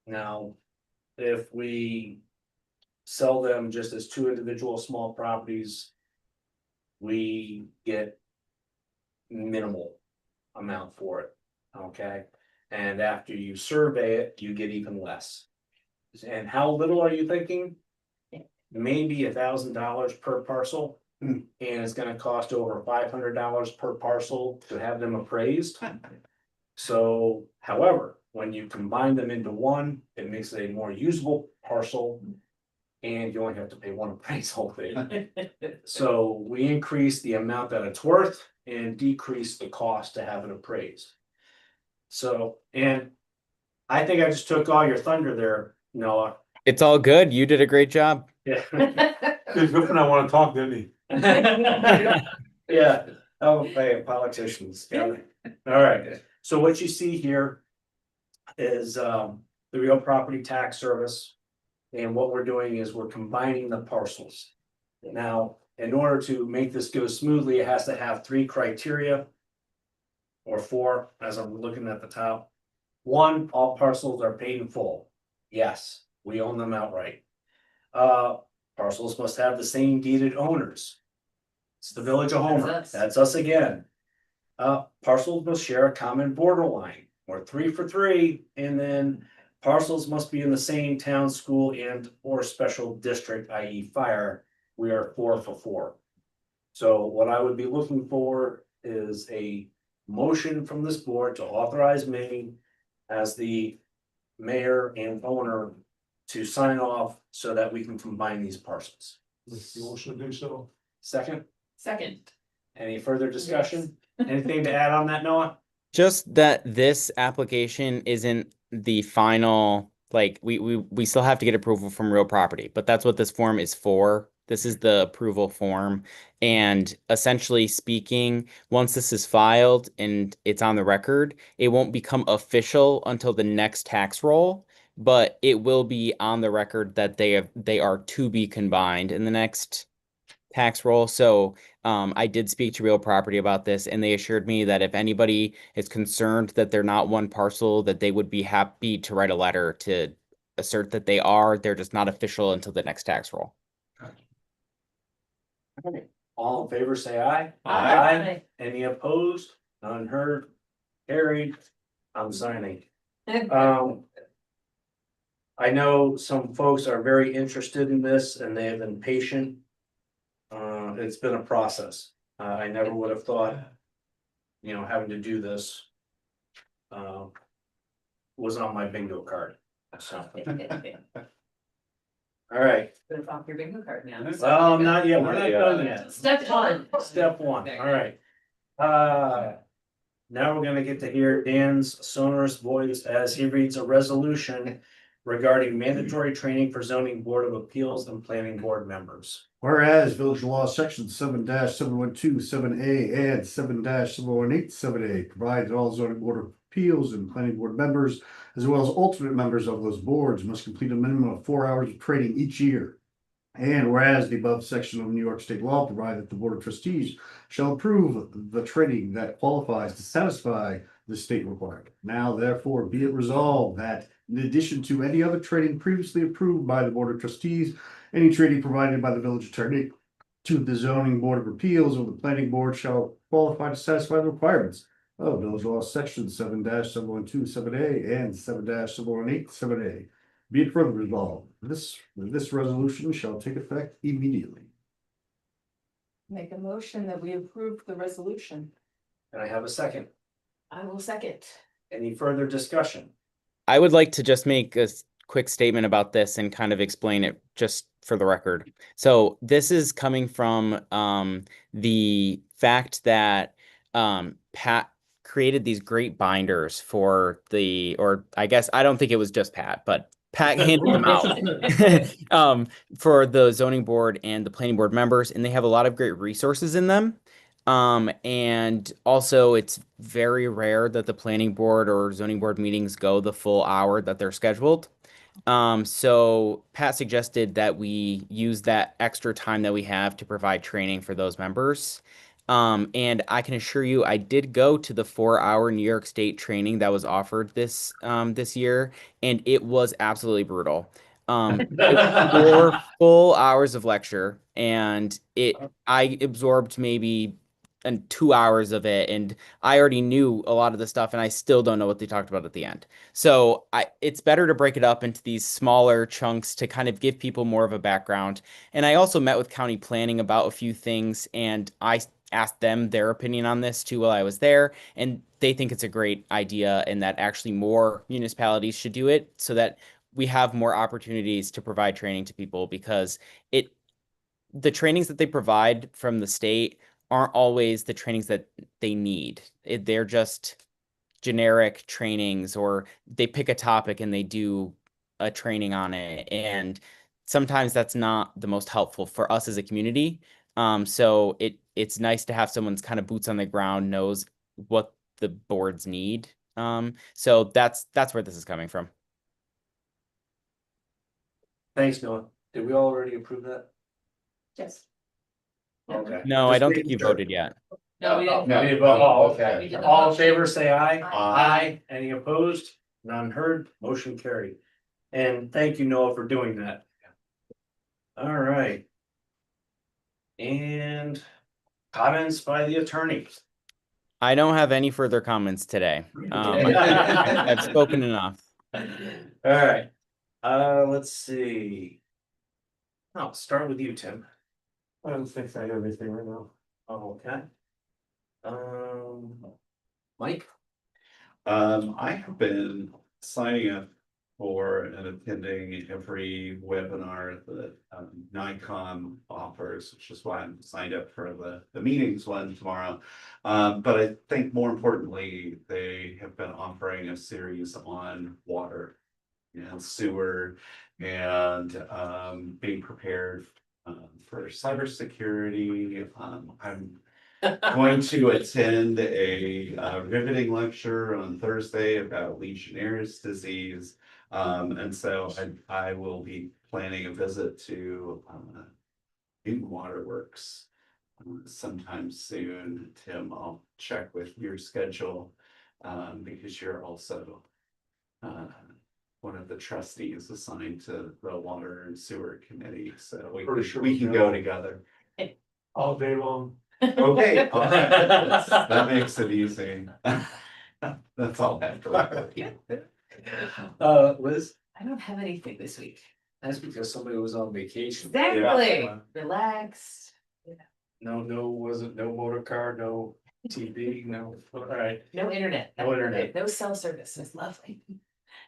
Now, if we sell them just as two individual small properties, we get minimal amount for it, okay? And after you survey it, you get even less. And how little are you thinking? Maybe $1,000 per parcel. And it's gonna cost over $500 per parcel to have them appraised. So, however, when you combine them into one, it makes it a more usable parcel. And you only have to pay one appraisal fee. So we increase the amount that it's worth and decrease the cost to have it appraised. So, and I think I just took all your thunder there, Noah.
It's all good. You did a great job.
Yeah.
He's hoping I wanna talk, didn't he?
Yeah, oh, hey, politicians. All right, so what you see here is the real property tax service. And what we're doing is we're combining the parcels. Now, in order to make this go smoothly, it has to have 3 criteria. Or 4, as I'm looking at the top. 1, all parcels are paid in full. Yes, we own them outright. Parcels must have the same deeded owners. It's the Village of Homer,
That's us.
that's us again. Parcels must share a common border line, or 3 for 3, and then. Parcels must be in the same town, school, and or special district, i.e. fire. We are 4 for 4. So what I would be looking for is a motion from this board to authorize me as the mayor and owner to sign off so that we can combine these parcels.
You motion to do so?
Second,
Second.
any further discussion? Anything to add on that, Noah?
Just that this application isn't the final, like, we still have to get approval from real property, but that's what this form is for. This is the approval form. And essentially speaking, once this is filed and it's on the record, it won't become official until the next tax roll, but it will be on the record that they are to be combined in the next tax roll. So I did speak to real property about this, and they assured me that if anybody is concerned that they're not one parcel, that they would be happy to write a letter to assert that they are. They're just not official until the next tax roll.
All in favor, say aye.
Aye.
Any opposed? None heard, carried. I'm signing. I know some folks are very interested in this and they have been patient. It's been a process. I never would have thought, you know, having to do this was on my bingo card. So, all right,
Put it off your bingo card now.
well, not yet, we're not done yet.
Step one.
Step one, all right. Now we're gonna get to hear Dan's sonorous voice as he reads a resolution regarding mandatory training for zoning board of appeals and planning board members.
Whereas Village Law Section 7-712-7A and 7-718-7A provides all zoning board of appeals and planning board members, as well as alternate members of those boards, must complete a minimum of 4 hours of training each year. And whereas the above section of New York State law provide that the Board of Trustees shall approve the training that qualifies to satisfy the state requirement. Now therefore be it resolved that in addition to any other training previously approved by the Board of Trustees, any training provided by the village attorney to the zoning board of appeals or the planning board shall qualify to satisfy the requirements of Village Law Section 7-712-7A and 7-718-7A. Be it further resolved, this resolution shall take effect immediately.
Make a motion that we approve the resolution.
Can I have a second?
I will second.
Any further discussion?
I would like to just make a quick statement about this and kind of explain it just for the record. So this is coming from the fact that Pat created these great binders for or I guess I don't think it was just Pat, but Pat handed them out for the zoning board and the planning board members, and they have a lot of great resources in them. And also it's very rare that the planning board or zoning board meetings go the full hour that they're scheduled. So Pat suggested that we use that extra time that we have to provide training for those members. And I can assure you, I did go to the 4-hour New York State training that was offered this year, and it was absolutely brutal. It was 4 full hours of lecture, and I absorbed maybe 2 hours of it, and I already knew a lot of the stuff, and I still don't know what they talked about at the end. So it's better to break it up into these smaller chunks to kind of give people more of a background. And I also met with county planning about a few things, and I asked them their opinion on this too while I was there, and they think it's a great idea and that actually more municipalities should do it so that we have more opportunities to provide training to people, because the trainings that they provide from the state aren't always the trainings that they need. They're just generic trainings, or they pick a topic and they do a training on it, and sometimes that's not the most helpful for us as a community. So it's nice to have someone's kind of boots on the ground, knows what the boards need. So that's where this is coming from.
Thanks, Noah. Did we already approve that?
Yes.
Okay.
No, I
Just
don't think
making
you
sure.
voted yet.
No, we didn't.
No.
We did vote. Oh,
We
okay.
did
All
not.
in favor, say aye.
Aye.
Any opposed? None heard, motion carried. And thank you, Noah, for doing that. All right. And comments by the attorneys.
I don't have any further comments today. I've spoken enough.
All right, let's see. I'll start with you, Tim.
I don't think I have anything right now.
Okay. Mike?
I have been signing up for and attending every webinar that NICOM offers, which is why I'm signed up for the meetings one tomorrow. But I think more importantly, they have been offering a series on water and sewer and being prepared for cybersecurity. I'm going to attend a riveting lecture on Thursday about Legionnaire's disease. And so I will be planning a visit to Newton Waterworks sometime soon. Tim, I'll check with your schedule because you're also one of the trustees assigned to the Water and Sewer Committee. So
Pretty sure
we can go together.
All day long.
Okay, all right. That makes it easy. That's all I have to report.
Liz?
I don't have anything this week.
That's because somebody was on vacation.
Exactly. Relaxed.
No, no motor car, no TV, no, all right.
No internet.
No internet.
No cell service. It's lovely.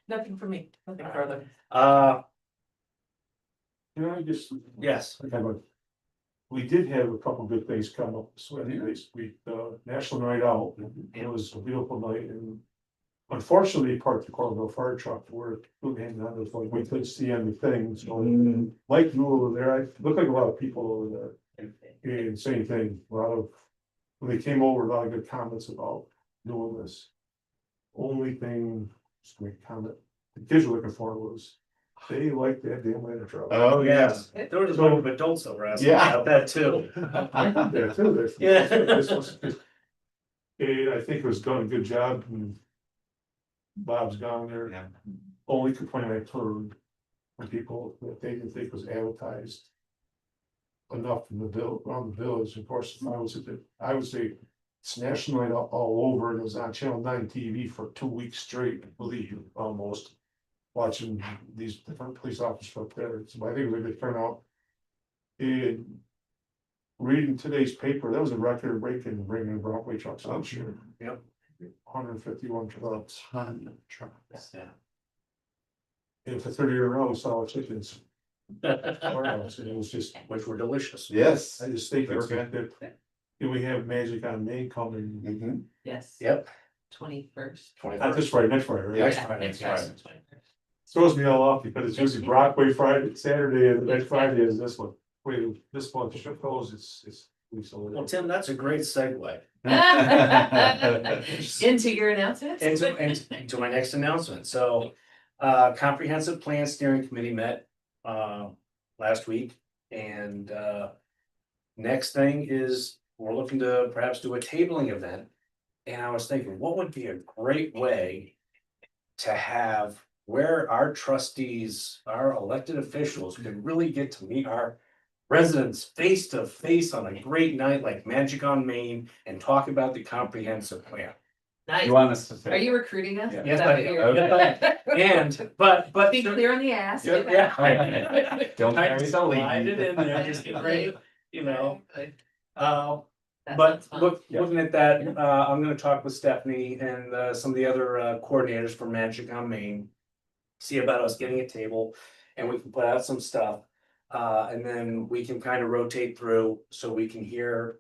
Nothing for me, nothing further.
Can I just?
Yes.
Okay, but we did have a couple good things come up this week, National Night Out, it was a beautiful night and. Unfortunately, he parked the Cornwall fire truck where we couldn't see anything, so like you over there, I looked like a lot of people over there. And same thing, a lot of, when they came over, a lot of good comments about doing this. Only thing, just make a comment, the kids were looking for was, they like that damn ladder truck.
Oh,
Yes, there was a bunch of adults that were asking
Yeah.
about that too.
I got there too,
Yeah.
And I think it was done a good job, and Bob's gone there.
Yeah.
Only complaint I've heard from people that they didn't think was advertised enough in the around the village. Of course, if I would say it's national night all over, and it was on Channel 9 TV for 2 weeks straight, I believe, almost. Watching these different police officers up there, so I think it was a good turnout. And reading today's paper, that was a record breaking bringing Broadway trucks out here.
Yep.
151 trucks.
Ton of trucks.
Yeah.
And for 30 years in a row, we saw chickens. Warehouse, and it was just,
Which were delicious.
Yes.
I just think
They were
it's good. And we have Magic on Main coming,
Mhm.
Yes.
Yep.
21st.
not this Friday, next Friday, right?
Next
Yeah,
Friday,
next
next
Friday,
Friday.
21st.
Throws me all off because it's usually Brockway Friday, Saturday, and the next Friday is this one. Wait, this one, goes, it's.
Well, Tim, that's a great segue
Into your announcements?
into my next announcement. So, comprehensive plan steering committee met, last week. And, next thing is we're looking to perhaps do a tabling event. And I was thinking, what would be a great way to have where our trustees, our elected officials can really get to meet our residents face to face on a great night like Magic on Main and talk about the comprehensive plan.
Nice.
You want us to say?
Are you recruiting us?
Yeah.
Is
Yes,
that
I
what
am.
you're-
Yes, And, but.
Be clear on the ask.
Yeah.
Don't
I
carry
just
the lead.
slide it in there, just get ready, you know.
That
But
sounds fun.
looking at that, I'm gonna talk with Stephanie and some of the other coordinators for Magic on Main. See about us getting a table and we can put out some stuff. And then we can kind of rotate through so we can hear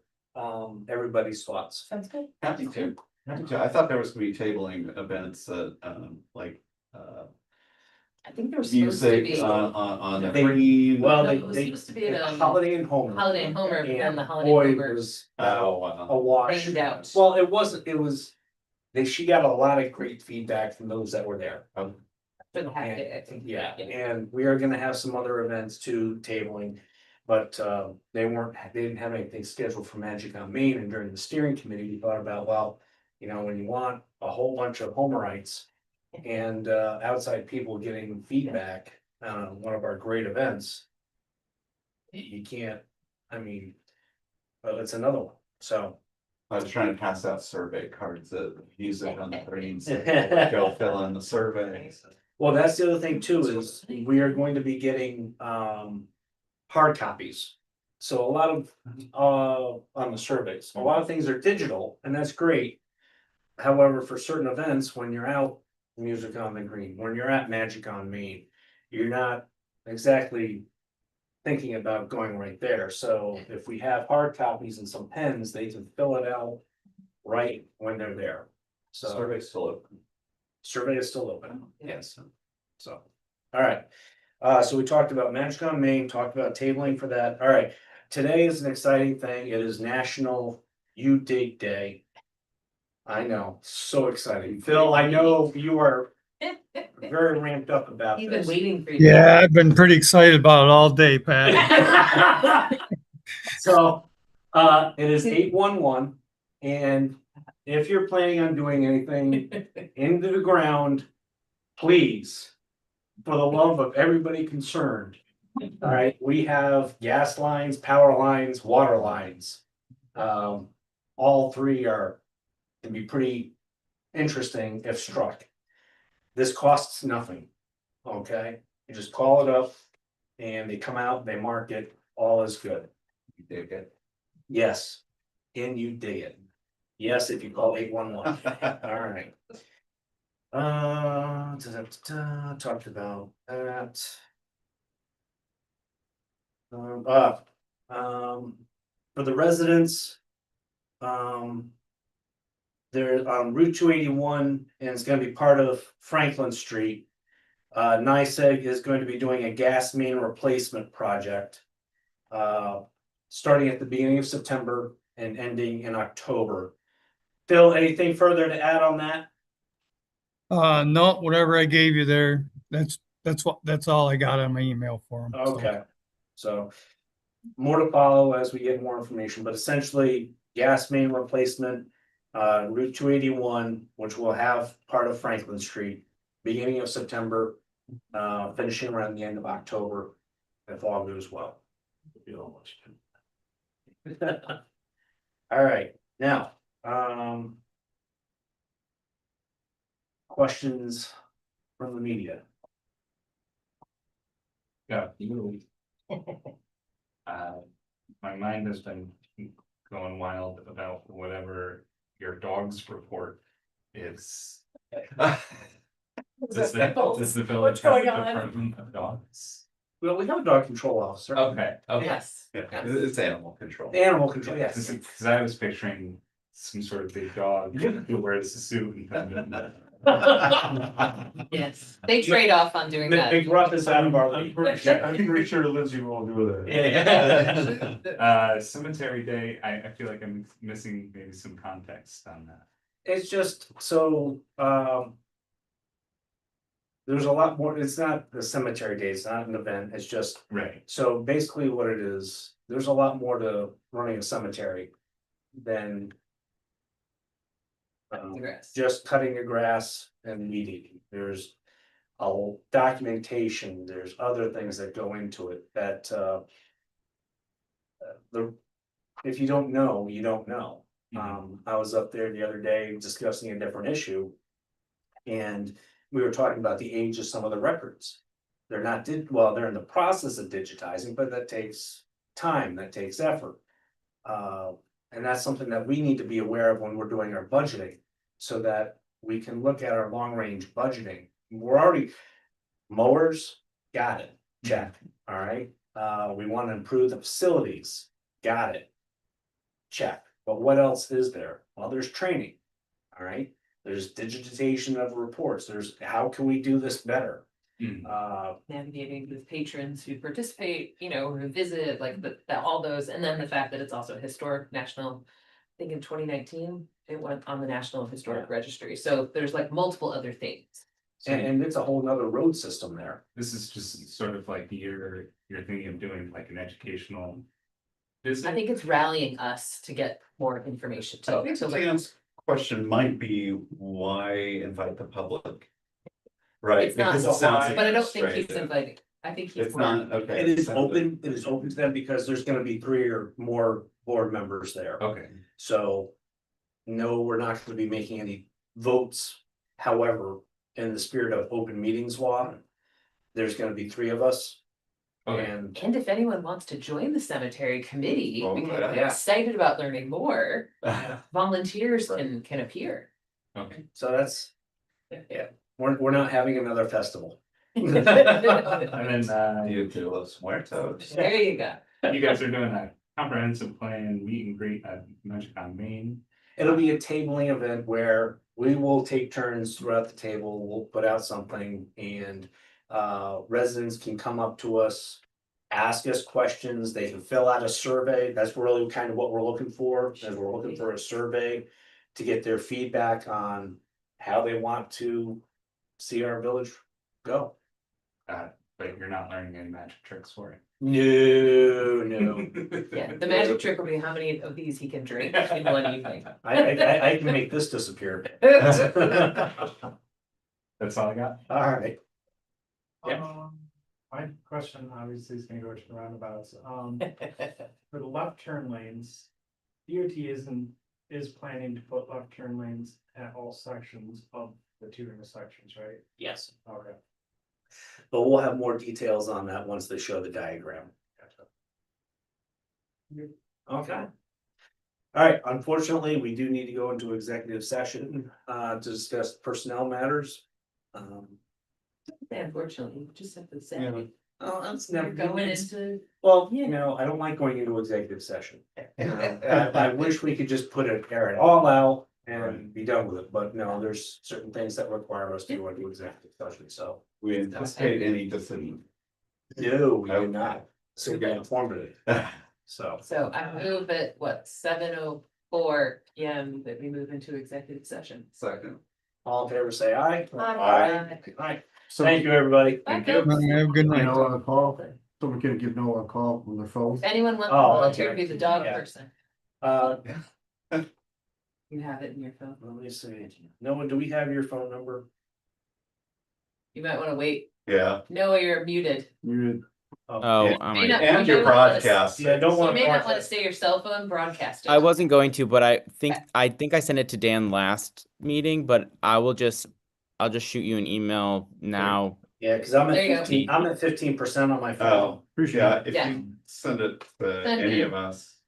everybody's thoughts.
Sounds good.
Happy to. Happy to. I thought there was gonna be tabling events that like
I think there was supposed to
music
be.
on the
They-
green.
Well,
No,
they,
it was
they,
supposed to be at,
Holiday and Homer.
Holiday and Homer, but then the Holiday
boy,
and Homer
it was
Oh,
a wash.
rained out.
Well, it wasn't, it was, she got a lot of great feedback from those that were there.
For the half day, I think.
Yeah, and we are gonna have some other events too, tabling. But they didn't have anything scheduled for Magic on Main, and during the steering committee, we thought about, well, you know, when you want a whole bunch of Homerites. And outside people getting feedback on one of our great events. You can't, I mean, well, it's another one, so.
I was trying to pass out survey cards that music on the green, so go fill in the survey.
Well, that's the other thing too, is we are going to be getting hard copies. So a lot of on the surveys, a lot of things are digital and that's great. However, for certain events, when you're out Music on the Green, when you're at Magic on Main, you're not exactly thinking about going right there. So if we have hard copies and some pens, they can fill it out right when they're there. So.
Survey's still open.
Survey is still open, yes, so, all right. So we talked about Magic on Main, talked about tabling for that, all right. Today is an exciting thing, it is National You Dig Day. I know, so exciting, Phil, I know you are very ramped up about
He's been
this.
waiting for you.
Yeah, I've been pretty excited about it all day, Pat.
So, it is 8/11, and if you're planning on doing anything into the ground, please, for the love of everybody concerned. All right, we have gas lines, power lines, water lines. All three can be pretty interesting if struck. This costs nothing, okay? You just call it up and they come out, they mark it, all is good.
You dig it.
Yes, and you dig it. Yes, if you call 811, all right. Talked about that. For the residents. They're on Route 281 and it's gonna be part of Franklin Street. NYSEG is going to be doing a gas main replacement project. Starting at the beginning of September and ending in October. Phil, anything further to add on that?
No, whatever I gave you there, that's all I got on my email for him.
Okay, so more to follow as we get more information, but essentially gas main replacement. Route 281, which will have part of Franklin Street, beginning of September, finishing around the end of October, if all goes well. All right, now, questions from the media?
Yeah. My mind has been going wild about whatever your dog's report is. Does the village have a department of dogs?
Well, we have a dog control officer.
Okay, okay.
Yes.
Yeah,
Yes.
it's animal control.
Animal control, yes.
Cause I was picturing some sort of big dog who wears a suit and comes in.
Yes, they trade off on doing that.
Big Rough is out of our
I'm
league.
pretty sure Lindsay won't do that.
Cemetery Day, I feel like I'm missing maybe some context on that.
It's just so, there's a lot more, it's not the cemetery day, it's not an event, it's just,
Right.
so basically what it is, there's a lot more to running a cemetery than.
The grass.
Just cutting the grass and weeding, there's a documentation, there's other things that go into it that, if you don't know, you don't know. I was up there the other day discussing a different issue. And we were talking about the age of some of the records. They're not they're in the process of digitizing, but that takes time, that takes effort. And that's something that we need to be aware of when we're doing our budgeting, so that we can look at our long range budgeting. We're already mowers, got it, check, all right. We want to improve the facilities, got it, check. But what else is there? Well, there's training, all right. There's digitization of reports. There's how can we do this better?
Navigating with patrons who participate, who visit, like all those, and then the fact that it's also historic national. I think in 2019, it went on the National Historic Registry. So there's like multiple other things.
And it's a whole nother road system there.
This is just sort of like you're thinking of doing like an educational visit.
I think it's rallying us to get more information.
I think Sam's question might be why invite the public? Right,
It's not,
because it sounds
but I don't think he's
administrative.
inviting. I think he's
It's not, okay.
It is
sounds-
open, it is open to them because there's gonna be 3 or more board members there.
Okay,
So. No, we're not gonna be making any votes. However, in the spirit of open meetings law. There's gonna be 3 of us.
okay.
And
if anyone wants to join the cemetery committee,
Oh,
because
yeah.
they're excited about learning more, volunteers can appear.
Okay.
so that's. Yeah, we're not having another festival.
And then
Dia de los Muertos.
There you go.
you guys are doing a comprehensive plan meet and greet at Magic on Main.
It'll be a tabling event where we will take turns throughout the table, we'll put out something and. Residents can come up to us. Ask us questions, they can fill out a survey, that's really kind of what we're looking for, is we're looking for a survey. To get their feedback on how they want to see our village go.
But you're not learning any magic tricks for it.
No.
Yeah, the magic trick will be how many of these he can drink in one evening.
I can make this disappear.
That's all I got.
All right, Yeah.
My question obviously is gonna go to the roundabouts, for the left turn lanes. DOT is planning to put left turn lanes at all sections of the 2 intersections, right?
yes,
Okay.
but we'll have more details on that once they show the diagram.
Gotcha.
Okay. All right, unfortunately, we do need to go into executive session to discuss personnel matters.
Unfortunately, you just have to say.
Yeah. Oh, that's
You're
never
going into.
Well, I don't like going into executive session. I wish we could just air it all out and be done with it, but no, there's certain things that require us to go into executive session, so.
We anticipate any decision.
No, we do
Okay.
not, so we got informed of it, so.
So I move at what, 7:04 PM that we move into executive session.
Second.
All in favor, say aye.
Aye.
Aye.
So,
Thank you, everybody.
Bye, Bill.
Have a good night.
Noah on a call, someone can give Noah a call on their phone.
If anyone wants to
Oh,
volunteer to
okay.
be the dog
Yeah.
person, you have it in your phone.
Let me see, Noah, do we have your phone number?
You might wanna wait.
Yeah,
Noah, you're muted.
Muted.
Oh,
Yeah.
oh
May
my,
not-
and
you
your
may not wanna-
broadcast.
Yeah, I don't
You
wanna.
may not wanna
broadcast.
stay your cell phone broadcasting.
I wasn't going to, but I think I sent it to Dan last meeting, but I'll just shoot you an email now.
Yeah, cause I'm
There
at
you go.
15, I'm at 15% on my phone.
Oh,
Appreciate
yeah,
it.
if
Yeah.
you send it to
Send
any
me.
of us.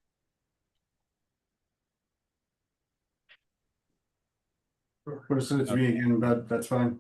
Put it to me again, but that's fine.